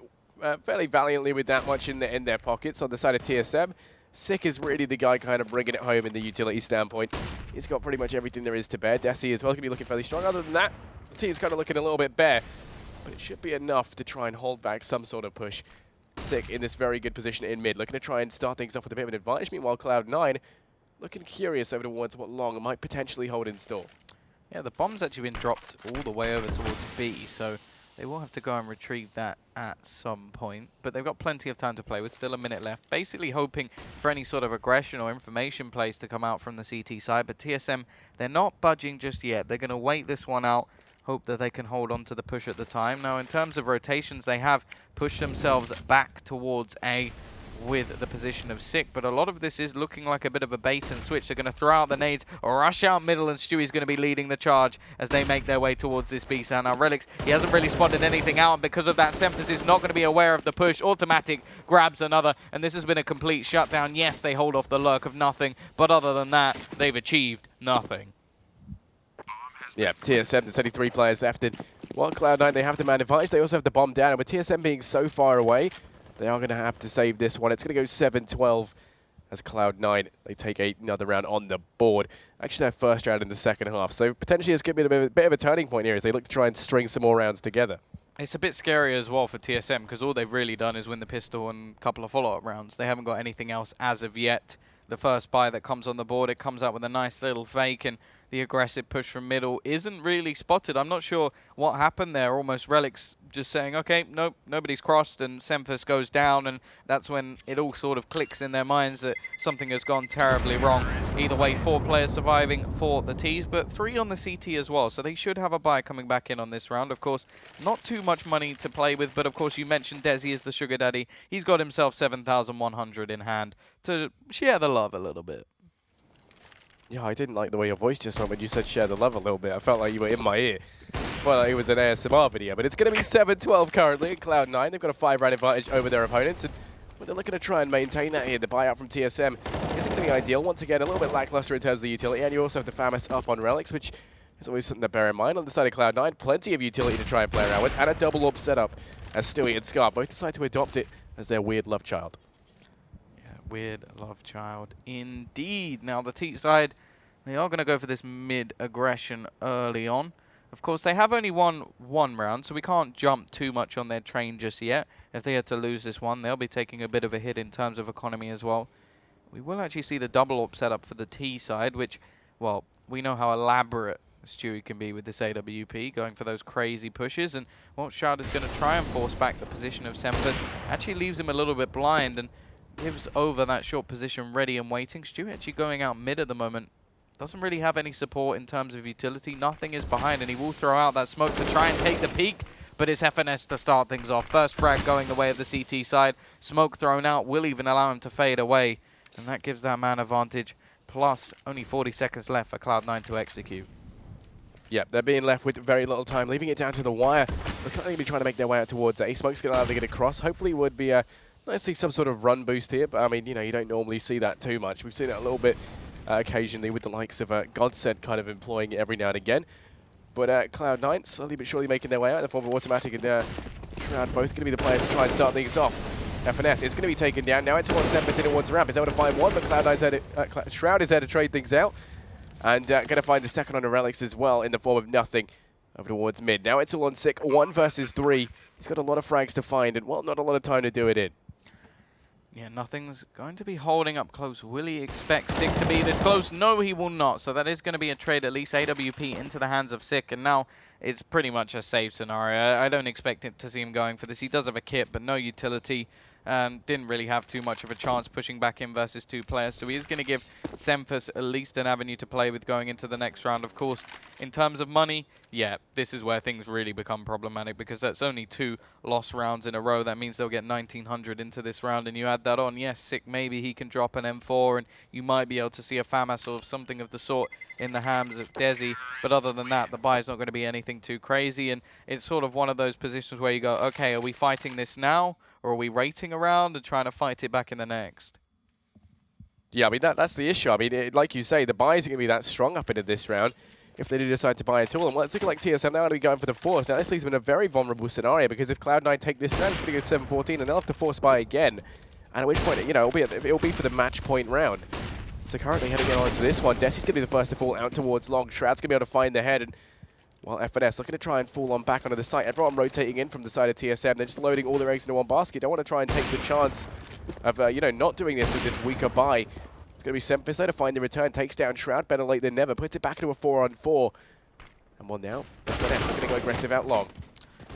fairly valiantly with that much in their pockets. On the side of TSM, Sick is really the guy kind of bringing it home in the utility standpoint. He's got pretty much everything there is to bear. desi as well going to be looking fairly strong. Other than that, the team's kind of looking a little bit bare, but it should be enough to try and hold back some sort of push. Sick in this very good position in mid, looking to try and start things off with a bit of an advantage. Meanwhile, Cloud9 looking curious over towards what Long might potentially hold in store. Yeah, the bomb's actually been dropped all the way over towards B, so They will have to go and retrieve that at some point, but they've got plenty of time to play with, still a minute left. Basically hoping for any sort of aggression or information plays to come out from the CT side, but TSM, they're not budging just yet. They're going to wait this one out, hope that they can hold on to the push at the time. Now, in terms of rotations, they have pushed themselves back towards A with the position of Sick, but a lot of this is looking like a bit of a bait and switch. They're going to throw out the nades, rush out middle, and Stewie's going to be leading the charge as they make their way towards this B side. Now Relyks, he hasn't really spotted anything out, and because of that, SEMPHIS is not going to be aware of the push. autimatic grabs another, and this has been a complete shutdown. Yes, they hold off the lurk of nothing, but other than that, they've achieved nothing. Yeah, TSM, there's only 3 players left, and while Cloud9, they have the man advantage, they also have the bomb down, and with TSM being so far away, they are going to have to save this one. It's going to go 7-12 as Cloud9, they take another round on the board. Actually, their first round in the second half. So potentially it's going to be a bit of a turning point here as they look to try and string some more rounds together. It's a bit scary as well for TSM because all they've really done is win the pistol and a couple of follow-up rounds. They haven't got anything else as of yet. The first buy that comes on the board, it comes out with a nice little fake, and the aggressive push from middle isn't really spotted. I'm not sure what happened there. Almost Relyks just saying, okay, nope, nobody's crossed, and SEMPHIS goes down, and that's when it all sort of clicks in their minds that something has gone terribly wrong. Either way, 4 players surviving for the T's, but 3 on the CT as well, so they should have a buy coming back in on this round. Of course, not too much money to play with, but of course you mentioned desi as the sugar daddy. He's got himself 7,100 in hand to share the love a little bit. Yeah, I didn't like the way your voice just went when you said share the love a little bit. I felt like you were in my ear. Well, it was an ASMR video, but it's going to be 7-12 currently in Cloud9. They've got a 5-round advantage over their opponents, and they're looking to try and maintain that here. The buyout from TSM isn't going to be ideal. Once again, a little bit lackluster in terms of the utility, and you also have the FAMAS up on Relyks, which is always something to bear in mind. On the side of Cloud9, plenty of utility to try and play around with, and a double AWP setup as Stewie and Scar both decide to adopt it as their weird love child. Yeah, weird love child indeed. Now the T side, they are going to go for this mid-aggression early on. Of course, they have only won 1 round, so we can't jump too much on their train just yet. If they had to lose this one, they'll be taking a bit of a hit in terms of economy as well. We will actually see the double AWP setup for the T side, which, well, we know how elaborate Stewie can be with this AWP, going for those crazy pushes. And what Shroud is going to try and force back the position of SEMPHIS. Actually leaves him a little bit blind and gives over that short position ready and waiting. Stewie actually going out mid at the moment. Doesn't really have any support in terms of utility. Nothing is behind, and he will throw out that smoke to try and take the peak, but it's FNS to start things off. First frag going the way of the CT side. Smoke thrown out will even allow him to fade away, and that gives that man advantage. Plus, only 40 seconds left for Cloud9 to execute. Yep, they're being left with very little time, leaving it down to the wire. They're going to be trying to make their way out towards A. Smoke's going to allow them to get across. Hopefully would be nice to see some sort of run boost here, but I mean, you know, you don't normally see that too much. We've seen it a little bit occasionally with the likes of Godsend kind of employing it every now and again. But Cloud9 slowly but surely making their way out in the form of autimatic and Shroud both going to be the players to try and start things off. FNS is going to be taken down. Now it's towards SEMPHIS in towards the ramp. Is able to find one, but Cloud9's there to, Shroud is there to trade things out. And going to find the second on the Relyks as well in the form of nothing over towards mid. Now it's all on Sick, 1 versus 3. He's got a lot of frags to find and, well, not a lot of time to do it in. Yeah, nothing's going to be holding up close. Will he expect Sick to be this close? No, he will not. So that is going to be a trade, at least AWP into the hands of Sick. And now it's pretty much a safe scenario. I don't expect him to see him going for this. He does have a kit, but no utility. Didn't really have too much of a chance pushing back in versus 2 players. So he is going to give SEMPHIS at least an avenue to play with going into the next round. Of course, in terms of money, yeah, this is where things really become problematic because that's only 2 lost rounds in a row. That means they'll get 1,900 into this round, and you add that on. Yes, Sick, maybe he can drop an M4, and you might be able to see a FAMAS or something of the sort in the hands of desi. But other than that, the buy is not going to be anything too crazy, and it's sort of one of those positions where you go, okay, are we fighting this now? Or are we waiting around and trying to fight it back in the next? Yeah, I mean, that's the issue. I mean, like you say, the buy isn't going to be that strong up into this round if they do decide to buy at all. And well, it's looking like TSM now going to be going for the force. Now, this leaves them in a very vulnerable scenario because if Cloud9 take this round, it's going to go 7-14, and they'll have to force buy again. And at which point, you know, it'll be for the match point round. So currently heading on to this one, Desi's going to be the first to fall out towards long. Shroud's going to be able to find the head, and well, FNS looking to try and fall on back onto the site. Everyone rotating in from the side of TSM. They're just loading all their eggs into one basket. Don't want to try and take the chance of, you know, not doing this with this weaker buy. It's going to be SEMPHIS there to find the return. Takes down Shroud, better late than never. Puts it back into a 4-on-4. And well, now FNS are going to go aggressive out long.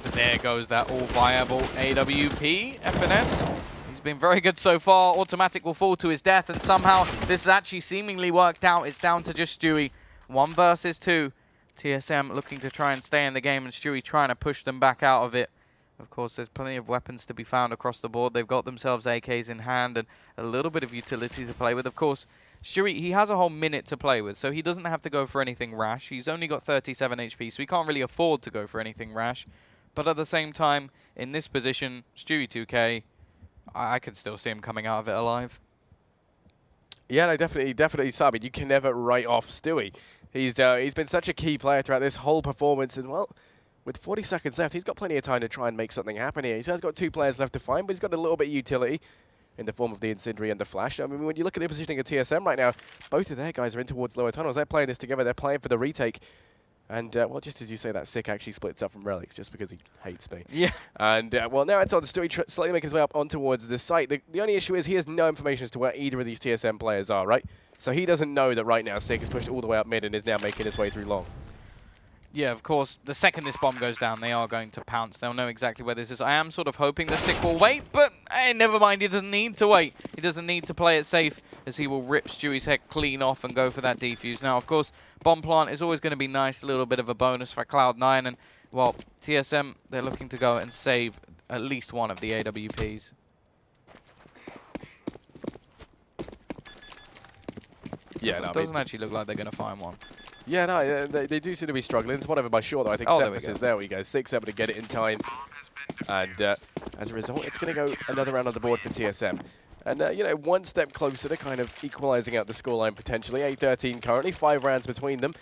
But there goes that all-viable AWP, FNS. He's been very good so far. Autimatic will fall to his death, and somehow this has actually seemingly worked out. It's down to just Stewie. 1 versus 2. TSM looking to try and stay in the game, and Stewie trying to push them back out of it. Of course, there's plenty of weapons to be found across the board. They've got themselves AKs in hand and a little bit of utility to play with. Of course, Stewie, he has a whole minute to play with, so he doesn't have to go for anything rash. He's only got 37 HP, so he can't really afford to go for anything rash. But at the same time, in this position, Stewie2K, I could still see him coming out of it alive. Yeah, no, definitely, Sabi. You can never write off Stewie. He's been such a key player throughout this whole performance, and well, with 40 seconds left, he's got plenty of time to try and make something happen here. He has got 2 players left to find, but he's got a little bit of utility in the form of the Incendiary and the Flash. I mean, when you look at the positioning of TSM right now, both of their guys are in towards lower tunnels. They're playing this together. They're playing for the retake. And, well, just as you say, that Sick actually splits up from Relyks just because he hates me. Yeah. And, well, now it's on Stewie slightly making his way up on towards the site. The only issue is he has no information as to where either of these TSM players are, right? So he doesn't know that right now Sick has pushed all the way up mid and is now making his way through long. Yeah, of course, the second this bomb goes down, they are going to pounce. They'll know exactly where this is. I am sort of hoping the Sick will wait, but never mind, he doesn't need to wait. He doesn't need to play it safe, as he will rip Stewie's head clean off and go for that defuse. Now, of course, bomb plant is always going to be nice, a little bit of a bonus for Cloud9, and, well, TSM, they're looking to go and save at least one of the AWPs. Yeah, It doesn't actually look like they're going to find one. Yeah, no, they do seem to be struggling. It's one of them by short, though. I think SEMPHIS is. There we go. 6 able to get it in time. And as a result, it's going to go another round on the board for TSM. And, you know, 1 step closer to kind of equalizing out the scoreline potentially. 8-13 currently, 5 rounds between them.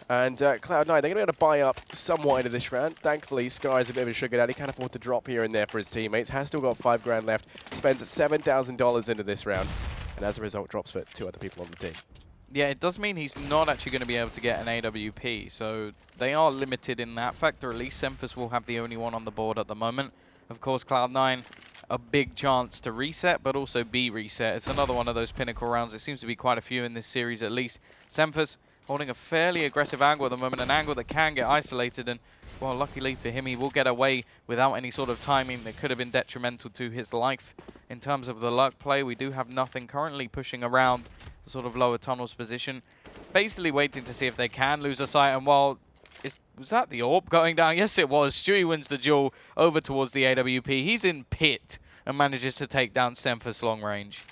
And Cloud9, they're going to be able to buy up somewhat into this round. Thankfully, Sky's a bit of a sugar daddy. Can't afford to drop here and there for his teammates. Has still got 5 grand left. Spends $7,000 into this round. And as a result, drops for 2 other people on the team. Yeah, it does mean he's not actually going to be able to get an AWP, so they are limited in that factor. At least SEMPHIS will have the only one on the board at the moment. Of course, Cloud9, a big chance to reset, but also be reset. It's another one of those pinnacle rounds. There seems to be quite a few in this series at least. SEMPHIS holding a fairly aggressive angle at the moment, an angle that can get isolated, and, well, luckily for him, he will get away without any sort of timing that could have been detrimental to his life. In terms of the luck play, we do have nothing currently pushing around the sort of lower tunnels position. Basically waiting to see if they can lose a sight. And while, was that the AWP going down? Yes, it was. Stewie wins the duel over towards the AWP. He's in pit and manages to take down SEMPHIS long range.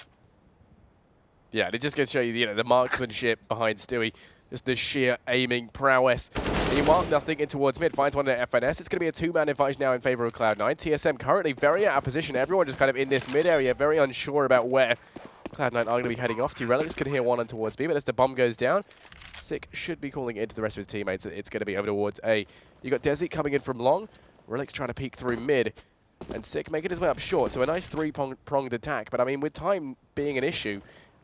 Yeah, and it just goes to show you, the marksmanship behind Stewie. Just the sheer aiming prowess. And you mark nothing in towards mid, finds one at FNS. It's going to be a 2-man advantage now in favor of Cloud9. TSM currently very out of position. Everyone just kind of in this mid area, very unsure about where Cloud9 are going to be heading off to. Relyks can hear one on towards B, but as the bomb goes down, Sick should be calling it to the rest of his teammates. It's going to be over towards A. You got desi coming in from long. Relyks trying to peek through mid. And Sick making his way up short. So a nice 3-pronged attack. But I mean, with time being an issue,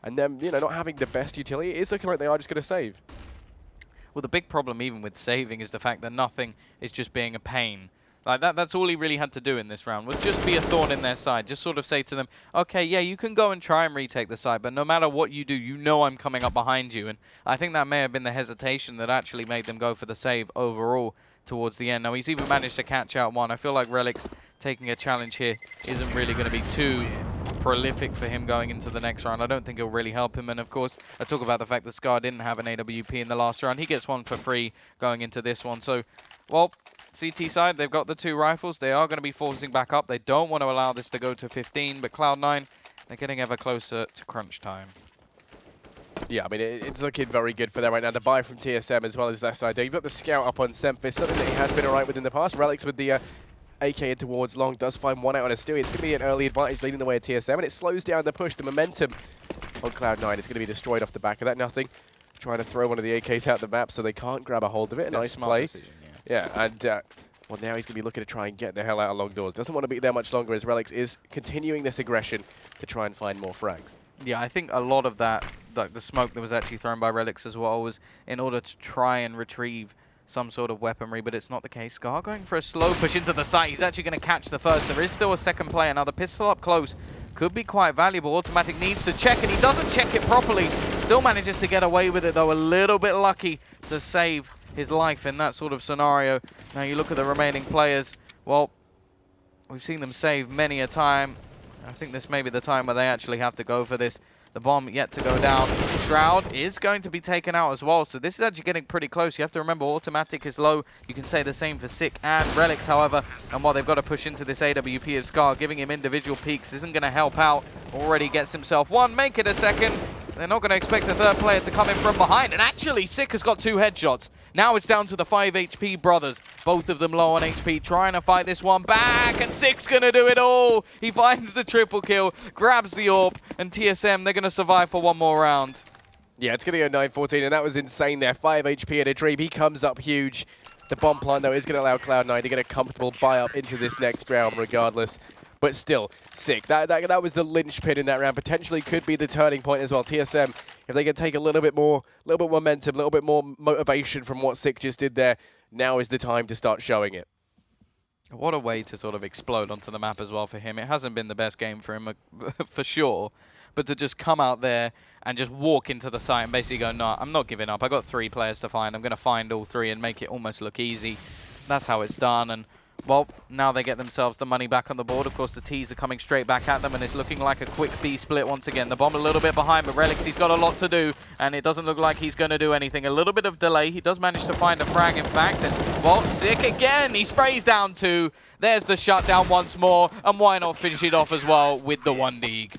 and them, not having the best utility, it's looking like they are just going to save. Well, the big problem even with saving is the fact that nothing is just being a pain. Like that's all he really had to do in this round, was just be a thorn in their side. Just sort of say to them, okay, yeah, you can go and try and retake the side, but no matter what you do, you know I'm coming up behind you. And I think that may have been the hesitation that actually made them go for the save overall towards the end. Now, he's even managed to catch out one. I feel like Relyks taking a challenge here isn't really going to be too prolific for him going into the next round. I don't think it'll really help him. And of course, I talk about the fact that Scar didn't have an AWP in the last round. He gets one for free going into this one. So, well, CT side, they've got the 2 rifles. They are going to be forcing back up. They don't want to allow this to go to 15, but Cloud9, they're getting ever closer to crunch time. Yeah, I mean, it's looking very good for them right now. The buy from TSM as well as that side. You've got the scout up on SEMPHIS, something that he has been alright with in the past. Relyks with the AK in towards long does find one out on a Stewie. It's going to be an early advantage leading the way at TSM, and it slows down the push. The momentum on Cloud9 is going to be destroyed off the back of that. Nothing. Trying to throw one of the AKs out the map so they can't grab a hold of it. Nice play. Decision, yeah, and well, now he's going to be looking to try and get the hell out of long doors. Doesn't want to be there much longer as Relyks is continuing this aggression to try and find more frags. Yeah, I think a lot of that, like the smoke that was actually thrown by Relyks as well, was in order to try and retrieve some sort of weaponry, but it's not the case. Scar going for a slow push into the site. He's actually going to catch the first. There is still a second player. Now, the pistol up close could be quite valuable. Autimatic needs to check, and he doesn't check it properly. Still manages to get away with it, though. A little bit lucky to save his life in that sort of scenario. Now, you look at the remaining players. well, we've seen them save many a time. I think this may be the time where they actually have to go for this. The bomb yet to go down. Shroud is going to be taken out as well, so this is actually getting pretty close. You have to remember, autimatic is low. You can say the same for SEK and Relyks, however. And while they've got to push into this AWP of Scar, giving him individual peaks isn't going to help out. Already gets himself one, make it a second. They're not going to expect the third player to come in from behind. And actually, SEK has got 2 headshots. Now it's down to the 5 HP brothers. Both of them low on HP, trying to fight this one back. And SEK's going to do it all. He finds the triple kill, grabs the AWP, and TSM, they're going to survive for one more round. Yeah, it's going to go 9-14, and that was insane there. 5 HP at a dream. He comes up huge. The bomb plant, though, is going to allow Cloud9 to get a comfortable buy-up into this next round regardless. But still, SEK. That was the linchpin in that round. Potentially could be the turning point as well. TSM, if they can take a little bit more momentum, a little bit more motivation from what SEK just did there, now is the time to start showing it. What a way to sort of explode onto the map as well for him. It hasn't been the best game for him, for sure. But to just come out there and just walk into the site and basically go, no, I'm not giving up. I got 3 players to find. I'm going to find all 3 and make it almost look easy. That's how it's done. And well, now they get themselves the money back on the board. Of course, the T's are coming straight back at them, and it's looking like a quick B split once again. The bomb a little bit behind, but Relyks, he's got a lot to do, and it doesn't look like he's going to do anything. A little bit of delay. He does manage to find a frag, in fact, and well, SEK again. He sprays down 2. There's the shutdown once more, and why not finish it off as well with the 1 dig?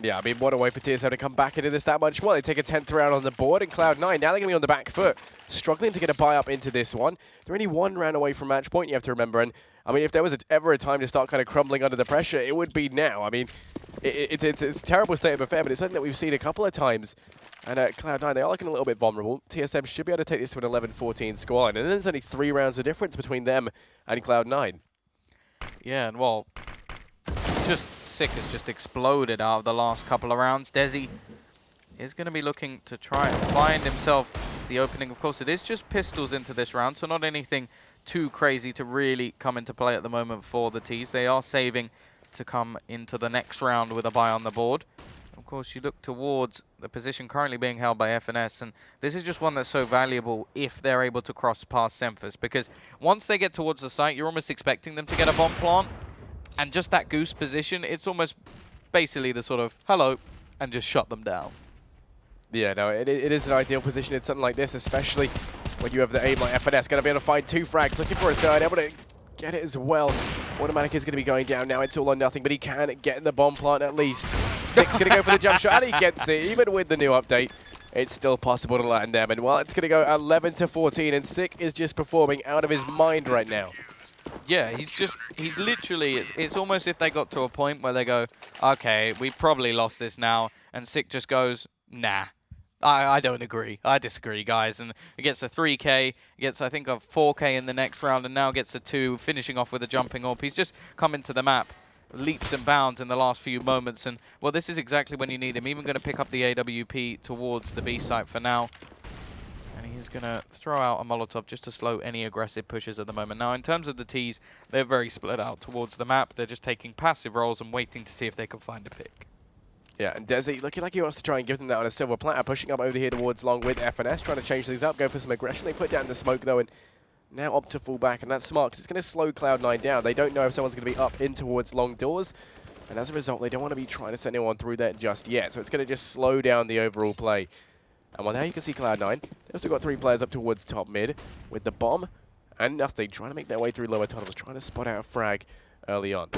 Yeah, I mean, what a way for TSM to come back into this that much more. They take a 10th round on the board, and Cloud9, now they're going to be on the back foot, struggling to get a buy-up into this one. They're only 1 round away from match point, you have to remember. And, I mean, if there was ever a time to start kind of crumbling under the pressure, it would be now. I mean, it's a terrible state of affair, but it's something that we've seen a couple of times. And Cloud9, they are looking a little bit vulnerable. TSM should be able to take this to an 11-14 scoreline. And then there's only 3 rounds of difference between them and Cloud9. Yeah, and well, just SEK has just exploded out of the last couple of rounds. desi is going to be looking to try and find himself the opening. Of course, it is just pistols into this round, so not anything too crazy to really come into play at the moment for the T's. They are saving to come into the next round with a buy on the board. Of course, you look towards the position currently being held by FNS, and this is just one that's so valuable if they're able to cross past SEMPHIS, because once they get towards the site, you're almost expecting them to get a bomb plant, and just that goose position, it's almost basically the sort of, hello, and just shut them down. Yeah, no, it is an ideal position in something like this, especially when you have the aim like FNS. Going to be able to find 2 frags, looking for a third, able to get it as well. autimatic is going to be going down now. It's all or nothing, but he can get in the bomb plant at least. SEK's going to go for the jump shot, and he gets it. Even with the new update, it's still possible to land them. And well, it's going to go 11-14, and SEK is just performing out of his mind right now. Yeah, he's literally, it's almost if they got to a point where they go, okay, we probably lost this now, and SEK just goes, nah. I don't agree. I disagree, guys. And it gets a 3K, gets, I think, a 4K in the next round, and now gets a 2, finishing off with a jumping AWP. He's just come into the map, leaps and bounds in the last few moments. And, well, this is exactly when you need him. Even going to pick up the AWP towards the B site for now. And he's going to throw out a Molotov just to slow any aggressive pushes at the moment. Now, in terms of the T's, they're very split out towards the map. They're just taking passive rolls and waiting to see if they can find a pick. Yeah, and desi looking like he wants to try and give them that on a silver platter, pushing up over here towards long with FNS, trying to change things up, go for some aggression. They put down the smoke, though, and now opt to fall back, and that's smart, because it's going to slow Cloud9 down. They don't know if someone's going to be up in towards long doors, and as a result, they don't want to be trying to send anyone through there just yet, so it's going to just slow down the overall play. And well, now you can see Cloud9. They've also got 3 players up towards top mid with the bomb and nothing, trying to make their way through lower tunnels, trying to spot out a frag early on.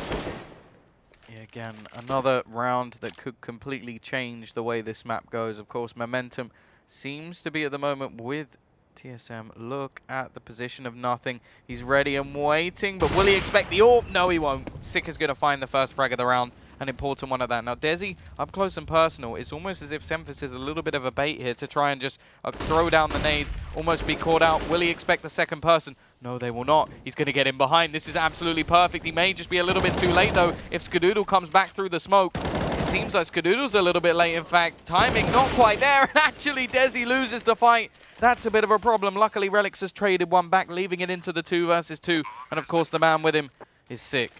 Yeah, again, another round that could completely change the way this map goes. Of course, momentum seems to be at the moment with TSM. Look at the position of nothing. He's ready and waiting, but will he expect the AWP? No, he won't. SEK is going to find the first frag of the round, an important one of that. Now, desi, up close and personal, it's almost as if SEMPHIS is a little bit of a bait here to try and just throw down the nades, almost be caught out. Will he expect the second person? No, they will not. He's going to get in behind. This is absolutely perfect. He may just be a little bit too late, though, if Skadoodle comes back through the smoke. It seems like Skadoodle's a little bit late, in fact. Timing not quite there, and actually desi loses the fight. That's a bit of a problem. Luckily, Relyks has traded one back, leaving it into the 2 versus 2. And, of course, the man with him is SEK.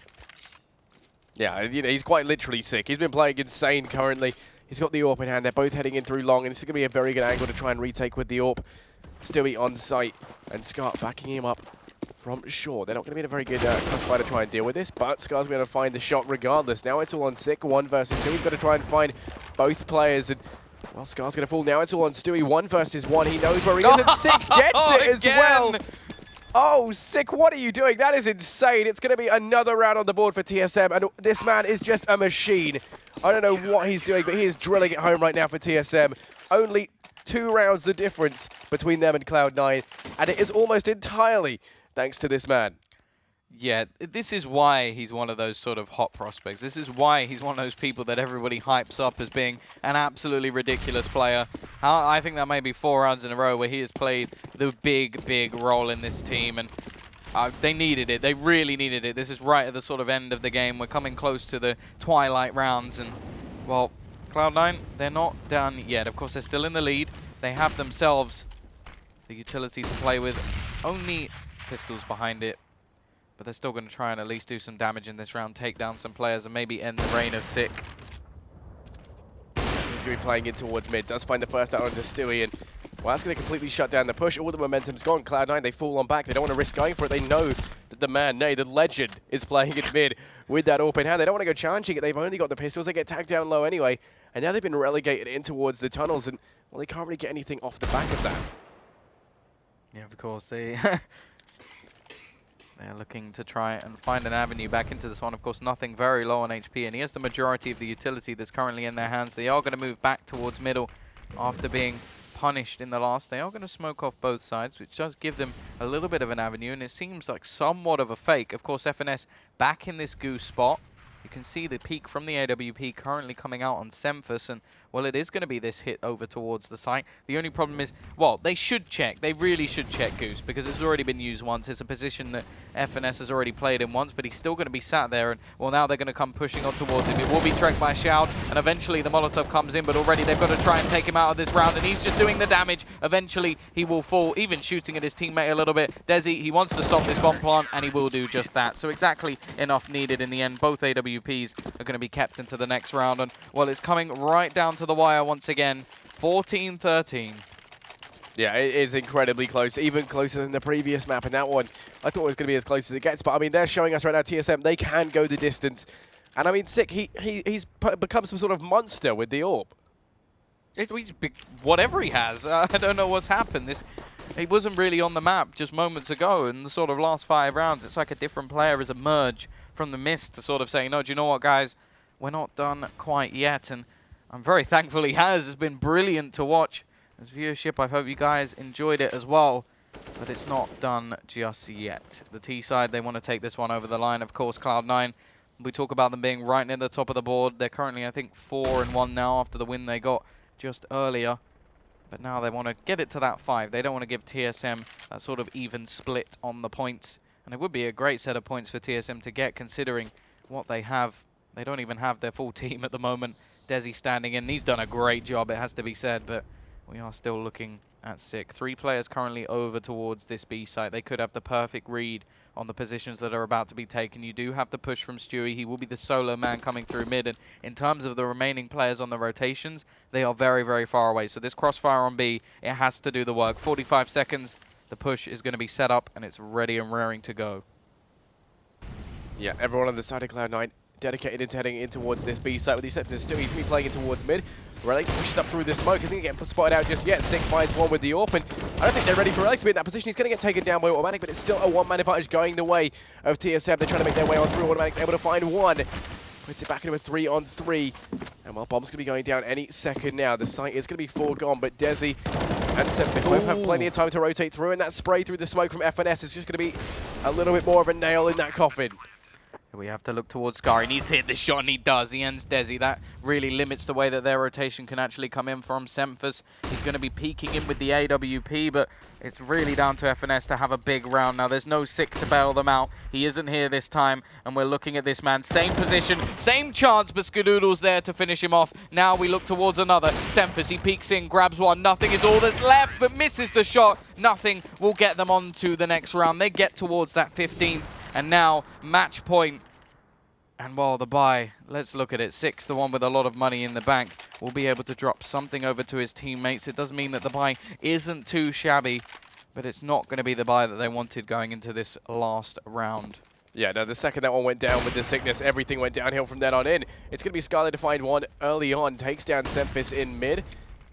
Yeah, you know, he's quite literally SEK. He's been playing insane currently. He's got the AWP in hand. They're both heading in through long, and this is going to be a very good angle to try and retake with the AWP. Stewie on site, and Scott backing him up from short. They're not going to be in a very good crossfire to try and deal with this, but Scar's going to be able to find the shot regardless. Now it's all on Sick, 1 versus 2. He's got to try and find both players, and well, Scar's going to fall. Now it's all on Stewie, 1 versus 1. He knows where he is, and Sick gets it as well. Oh, Sick, what are you doing? That is insane. It's going to be another round on the board for TSM, and this man is just a machine. I don't know what he's doing, but he is drilling it home right now for TSM. Only 2 rounds the difference between them and Cloud9, and it is almost entirely thanks to this man. Yeah, this is why he's one of those sort of hot prospects. This is why he's one of those people that everybody hypes up as being an absolutely ridiculous player. I think that may be 4 rounds in a row where he has played the big role in this team, and they needed it. They really needed it. This is right at the sort of end of the game. We're coming close to the twilight rounds, and, well, Cloud9, they're not done yet. Of course, they're still in the lead. They have themselves the utility to play with. Only pistols behind it. But they're still going to try and at least do some damage in this round, take down some players, and maybe end the reign of Sick. He's going to be playing in towards mid. Does find the first out onto Stewie, and well, that's going to completely shut down the push. All the momentum's gone. Cloud9, they fall on back. They don't want to risk going for it. They know that the man, nay, the legend, is playing in mid with that AWP in hand. They don't want to go challenging it. They've only got the pistols. They get tagged down low anyway. And now they've been relegated in towards the tunnels, and well, they can't really get anything off the back of that. Yeah, of course. They're looking to try and find an avenue back into this one. Of course, nothing very low on HP, and he has the majority of the utility that's currently in their hands. They are going to move back towards middle after being punished in the last. They are going to smoke off both sides, which does give them a little bit of an avenue, and it seems like somewhat of a fake. Of course, FNS back in this goose spot. You can see the peak from the AWP currently coming out on SEMPHIS, and well, it is going to be this hit over towards the site. The only problem is, well, they should check. They really should check Goose, because it's already been used once. It's a position that FNS has already played in once, but he's still going to be sat there, and well, now they're going to come pushing on towards him. It will be tracked by Shroud, and eventually the Molotov comes in, but already they've got to try and take him out of this round, and he's just doing the damage. Eventually, he will fall, even shooting at his teammate a little bit. Desi, he wants to stop this bomb plant, and he will do just that. So exactly enough needed in the end. Both AWPs are going to be kept into the next round, and well, it's coming right down to the wire once again. 14-13. Yeah, it is incredibly close, even closer than the previous map. And that one, I thought it was going to be as close as it gets. But, I mean, they're showing us right now, TSM, they can go the distance. And, I mean, Sick, he's become some sort of monster with the AWP. Whatever he has, I don't know what's happened. He wasn't really on the map just moments ago. In the sort of last 5 rounds, it's like a different player has emerged from the mist to sort of say, no, do you know what, guys? We're not done quite yet. And I'm very thankful he has. It's been brilliant to watch as viewership. I hope you guys enjoyed it as well. But it's not done just yet. The T side, they want to take this one over the line. Of course, Cloud9, we talk about them being right near the top of the board. They're currently, I think, 4-1 now after the win they got just earlier. But now they want to get it to that 5. They don't want to give TSM that sort of even split on the points. And it would be a great set of points for TSM to get, considering what they have. They don't even have their full team at the moment. Desi standing in. He's done a great job, it has to be said, but we are still looking at Sick. 3 players currently over towards this B site. They could have the perfect read on the positions that are about to be taken. You do have the push from Stewie. He will be the solo man coming through mid, and in terms of the remaining players on the rotations, they are very far away. So this crossfire on B, it has to do the work. 45 seconds. The push is going to be set up, and it's ready and raring to go. Yeah, everyone on the side of Cloud9 dedicated into heading in towards this B site, with the exception of Stewie. He's going to be playing in towards mid. Relyks pushes up through the smoke. Isn't getting spotted out just yet. Sick finds one with the AWP, and I don't think they're ready for Relyks to be in that position. He's going to get taken down by autimatic, but it's still a one-man advantage going the way of TSM. They're trying to make their way on through. autimatic's able to find one. Puts it back into a 3-on-3. And well, bomb's going to be going down any second now. The site is going to be foregone, but Desi and SEMPHIS both have plenty of time to rotate through, and that spray through the smoke from FNS is just going to be a little bit more of a nail in that coffin. We have to look towards Scar. He needs to hit the shot, and he does. He ends Desi. That really limits the way that their rotation can actually come in from SEMPHIS. He's going to be peeking in with the AWP, but it's really down to FNS to have a big round. Now, there's no Sick to bail them out. He isn't here this time, and we're looking at this man. Same position, same chance, but Skadoodle's there to finish him off. Now we look towards another. SEMPHIS, he peeks in, grabs one. Nothing is all that's left, but misses the shot. Nothing will get them on to the next round. They get towards that 15th, and now match point. And well, the buy, let's look at it. 6, the one with a lot of money in the bank, will be able to drop something over to his teammates. It does mean that the buy isn't too shabby. but it's not going to be the buy that they wanted going into this last round. Yeah, no, the second that one went down with the sickness, everything went downhill from then on in. It's going to be Skyler to find one early on, takes down SEMPHIS in mid.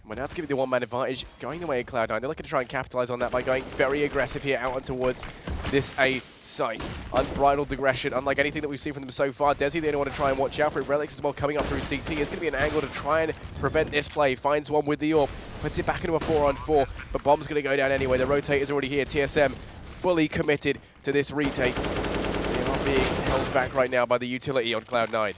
Well, now it's going to be the one-man advantage going away at Cloud9. They're looking to try and capitalize on that by going very aggressive here out and towards this A site. Unbridled aggression, unlike anything that we've seen from them so far. Desi, they don't want to try and watch out for it. Relyks as well coming up through CT. It's going to be an angle to try and prevent this play. Finds one with the AWP, puts it back into a 4-on-4, but Bomb's going to go down anyway. The rotator's already here. TSM fully committed to this retake. They are being held back right now by the utility on Cloud9.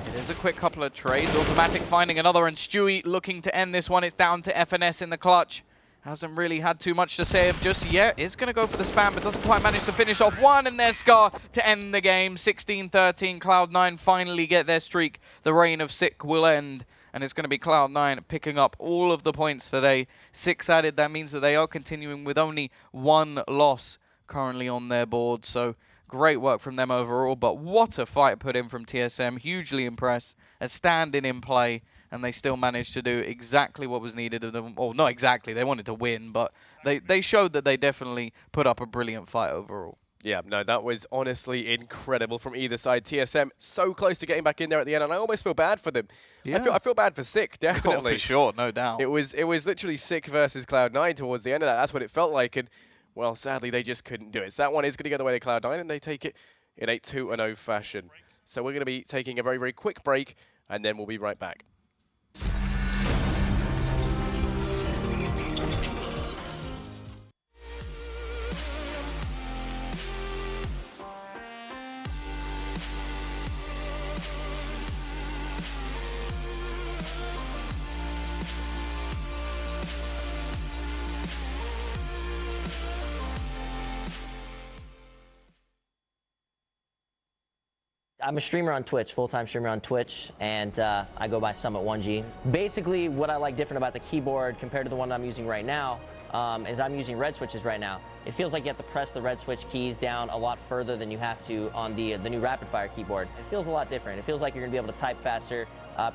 It is a quick couple of trades. autimatic finding another, and Stewie looking to end this one. It's down to FNS in the clutch. Hasn't really had too much to say just yet. Is going to go for the spam, but doesn't quite manage to finish off one, and there's Scar to end the game. 16-13, Cloud9 finally get their streak. The reign of sick will end, and it's going to be Cloud9 picking up all of the points today. 6 added, that means that they are continuing with only 1 loss currently on their board, so great work from them overall, but what a fight put in from TSM. Hugely impressed. A stand-in in play, and they still managed to do exactly what was needed of them. Well, not exactly. They wanted to win, but they showed that they definitely put up a brilliant fight overall. Yeah, no, that was honestly incredible from either side. TSM so close to getting back in there at the end, and I almost feel bad for them. Yeah. I feel bad for Sick, definitely. Oh, for sure, no doubt. It was literally Sick versus Cloud9 towards the end of that. That's what it felt like, and well, sadly, they just couldn't do it. So that one is going to go the way of Cloud9, and they take it in a 2-0 fashion. So we're going to be taking a very, very quick break, and then we'll be right back. I'm a streamer on Twitch, full-time streamer on Twitch, and I go by Summit1G. Basically, what I like different about the keyboard compared to the one I'm using right now is I'm using red switches right now. It feels like you have to press the red switch keys down a lot further than you have to on the new rapid-fire keyboard. It feels a lot different. It feels like you're going to be able to type faster,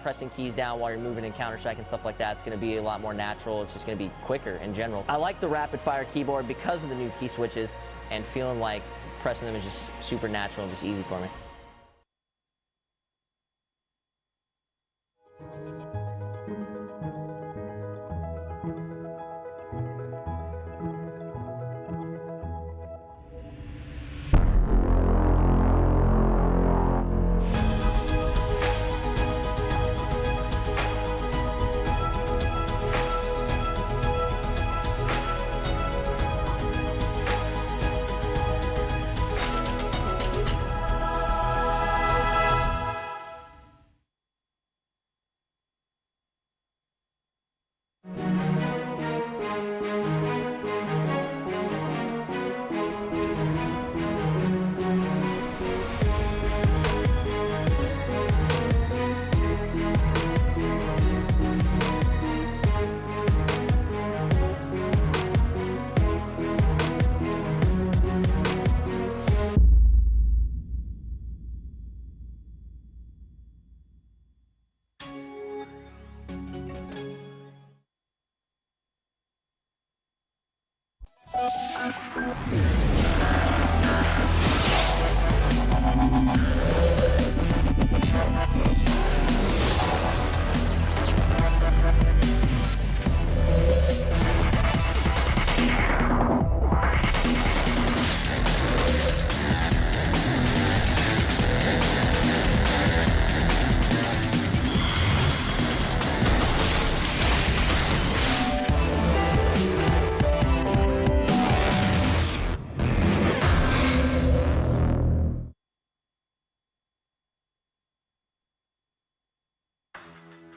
pressing keys down while you're moving in Counter-Strike and stuff like that. It's going to be a lot more natural. It's just going to be quicker in general. I like the rapid-fire keyboard because of the new key switches, and feeling like pressing them is just super natural and just easy for me.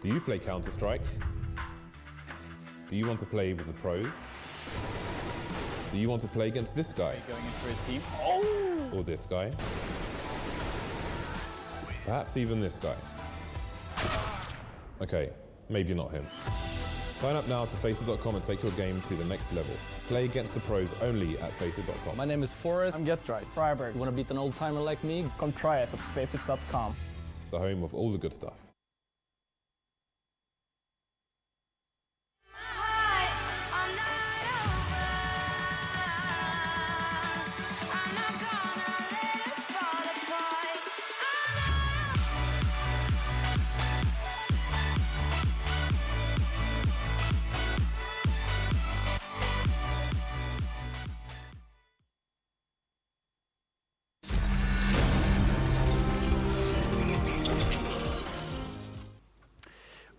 Do you play Counter-Strike? Do you want to play with the pros? Do you want to play against this guy? Going in for his team. Oh! Or this guy? Perhaps even this guy. Okay, maybe not him. Sign up now to FACEIT.com and take your game to the next level. Play against the pros only at FACEIT.com. My name is Forrest. I'm Get Right. Freiberg. You want to beat an old timer like me? Come try us at FACEIT.com. The home of all the good stuff.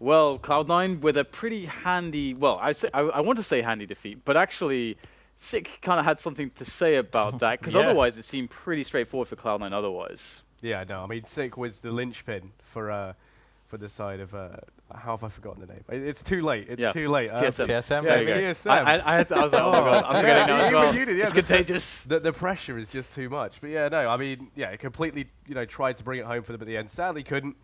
Well, Cloud9 with a pretty handy, well, I want to say handy defeat, but actually, Sick kind of had something to say about that, because otherwise it seemed pretty straightforward for Cloud9 otherwise. Yeah, no, I mean, Sick was the linchpin for the side of, how have I forgotten the name? It's too late, it's too late. TSM. Yeah, TSM. I was like, oh my god, I'm forgetting now as well. You did, yeah, it's contagious. The pressure is just too much. But yeah, no, I mean, yeah, it completely, tried to bring it home for them at the end. Sadly couldn't.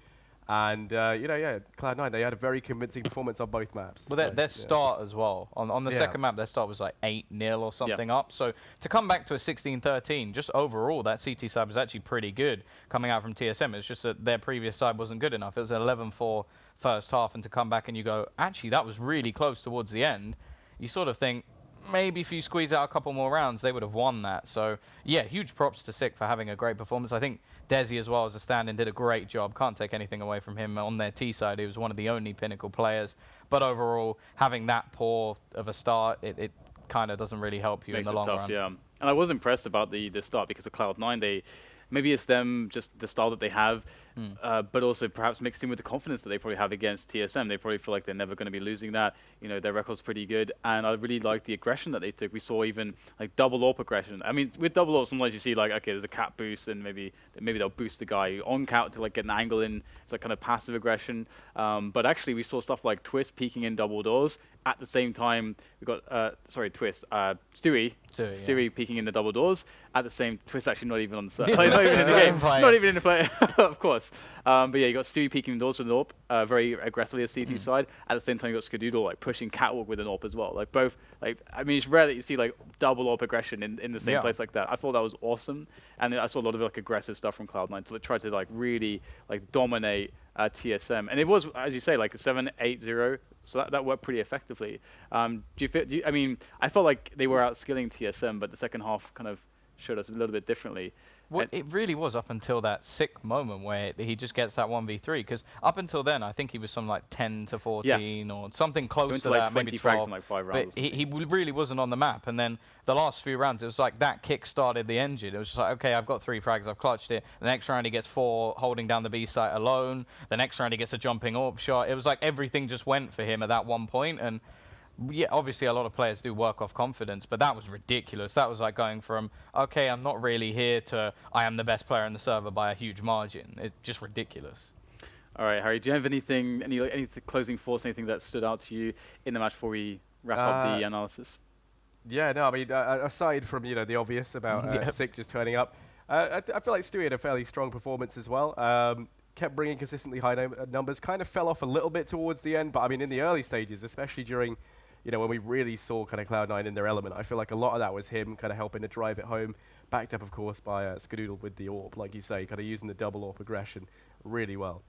And, Cloud9, they had a very convincing performance on both maps. Well, their start as well. On the second map, their start was like 8-0 or something up. So to come back to a 16-13, just overall, that CT side was actually pretty good coming out from TSM. It's just that their previous side wasn't good enough. It was an 11-4 first half, and to come back and you go, actually, that was really close towards the end. You sort of think, maybe if you squeeze out a couple more rounds, they would have won that. So, yeah, huge props to Sick for having a great performance. I think desi as well as a stand-in did a great job. Can't take anything away from him on their T side. He was one of the only Pinnacle players. But overall, having that poor of a start, it kind of doesn't really help you in the long run. Yeah. And I was impressed about the start because of Cloud9. Maybe it's them, just the style that they have, but also perhaps mixed in with the confidence that they probably have against TSM. They probably feel like they're never going to be losing that. Their record's pretty good, and I really like the aggression that they took. We saw even like double AWP aggression. I mean, with double AWP, sometimes you see like, okay, there's a cap boost, and maybe they'll boost the guy on count to like get an angle in. It's like kind of passive aggression. But actually, we saw stuff like Twist peeking in double doors. At the same time, we got Stewie peeking in the double doors. At the same, Twist actually not even on the server, not even in the game, not even in the play, of course. But yeah, you got Stewie peeking the doors with an AWP, very aggressively as C2 side. At the same time, you got Skadoodle like pushing catwalk with an AWP as well. Like both, I mean, it's rare that you see like double AWP aggression in the same place like that. I thought that was awesome, and I saw a lot of like aggressive stuff from Cloud9 to try to like really like dominate TSM, and it was, as you say, like a 7-8-0. So that worked pretty effectively. I mean, I felt like they were outskilling TSM, but the second half kind of showed us a little bit differently. Well, it really was up until that Sick moment where he just gets that 1v3. Because up until then, I think he was something like 10-14 or something close to like that, 20 maybe 12. frags in like 5 rounds. But he really wasn't on the map. And then the last few rounds, it was like that kick started the engine. It was just like, okay, I've got 3 frags, I've clutched it. The next round he gets 4 holding down the B site alone. The next round he gets a jumping AWP shot. It was like everything just went for him at that one point. And yeah, obviously a lot of players do work off confidence, but that was ridiculous. That was like going from, okay, I'm not really here to, I am the best player in the server by a huge margin. It's just ridiculous. All right, Harry, do you have anything, any closing thoughts, anything that stood out to you in the match before we wrap up the analysis? Yeah, no, I mean, aside from, the obvious about Sick just turning up, I feel like Stewie had a fairly strong performance as well. Kept bringing consistently high numbers, kind of fell off a little bit towards the end, but I mean, in the early stages, especially during when we really saw kind of Cloud9 in their element, I feel like a lot of that was him kind of helping to drive it home, backed up, of course, by Skadoodle with the AWP, like you say, kind of using the double AWP aggression really well.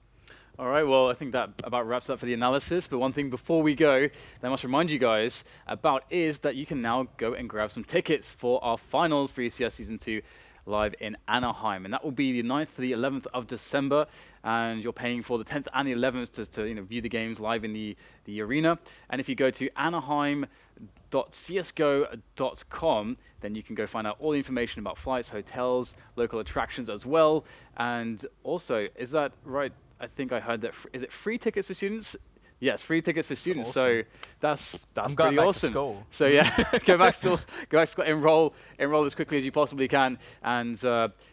All right, well, I think that about wraps up for the analysis, but one thing before we go that I must remind you guys about is that you can now go and grab some tickets for our finals for ECS Season 2 live in Anaheim, and that will be the 9th to the 11th of December, and you're paying for the 10th and the 11th to view the games live in the arena. And if you go to anaheim.csgo.com, then you can go find out all the information about flights, hotels, local attractions as well. And also, is that right? I think I heard that, is it free tickets for students? Yes, free tickets for students. Awesome. So that's pretty awesome. So yeah, go back to school, enroll as quickly as you possibly can, and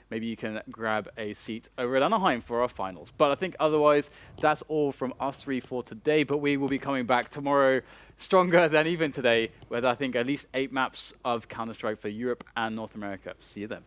maybe you can grab a seat over at Anaheim for our finals. But I think otherwise, that's all from us 3 for today. But we will be coming back tomorrow stronger than even today, with I think at least 8 maps of Counter-Strike for Europe and North America. See you then.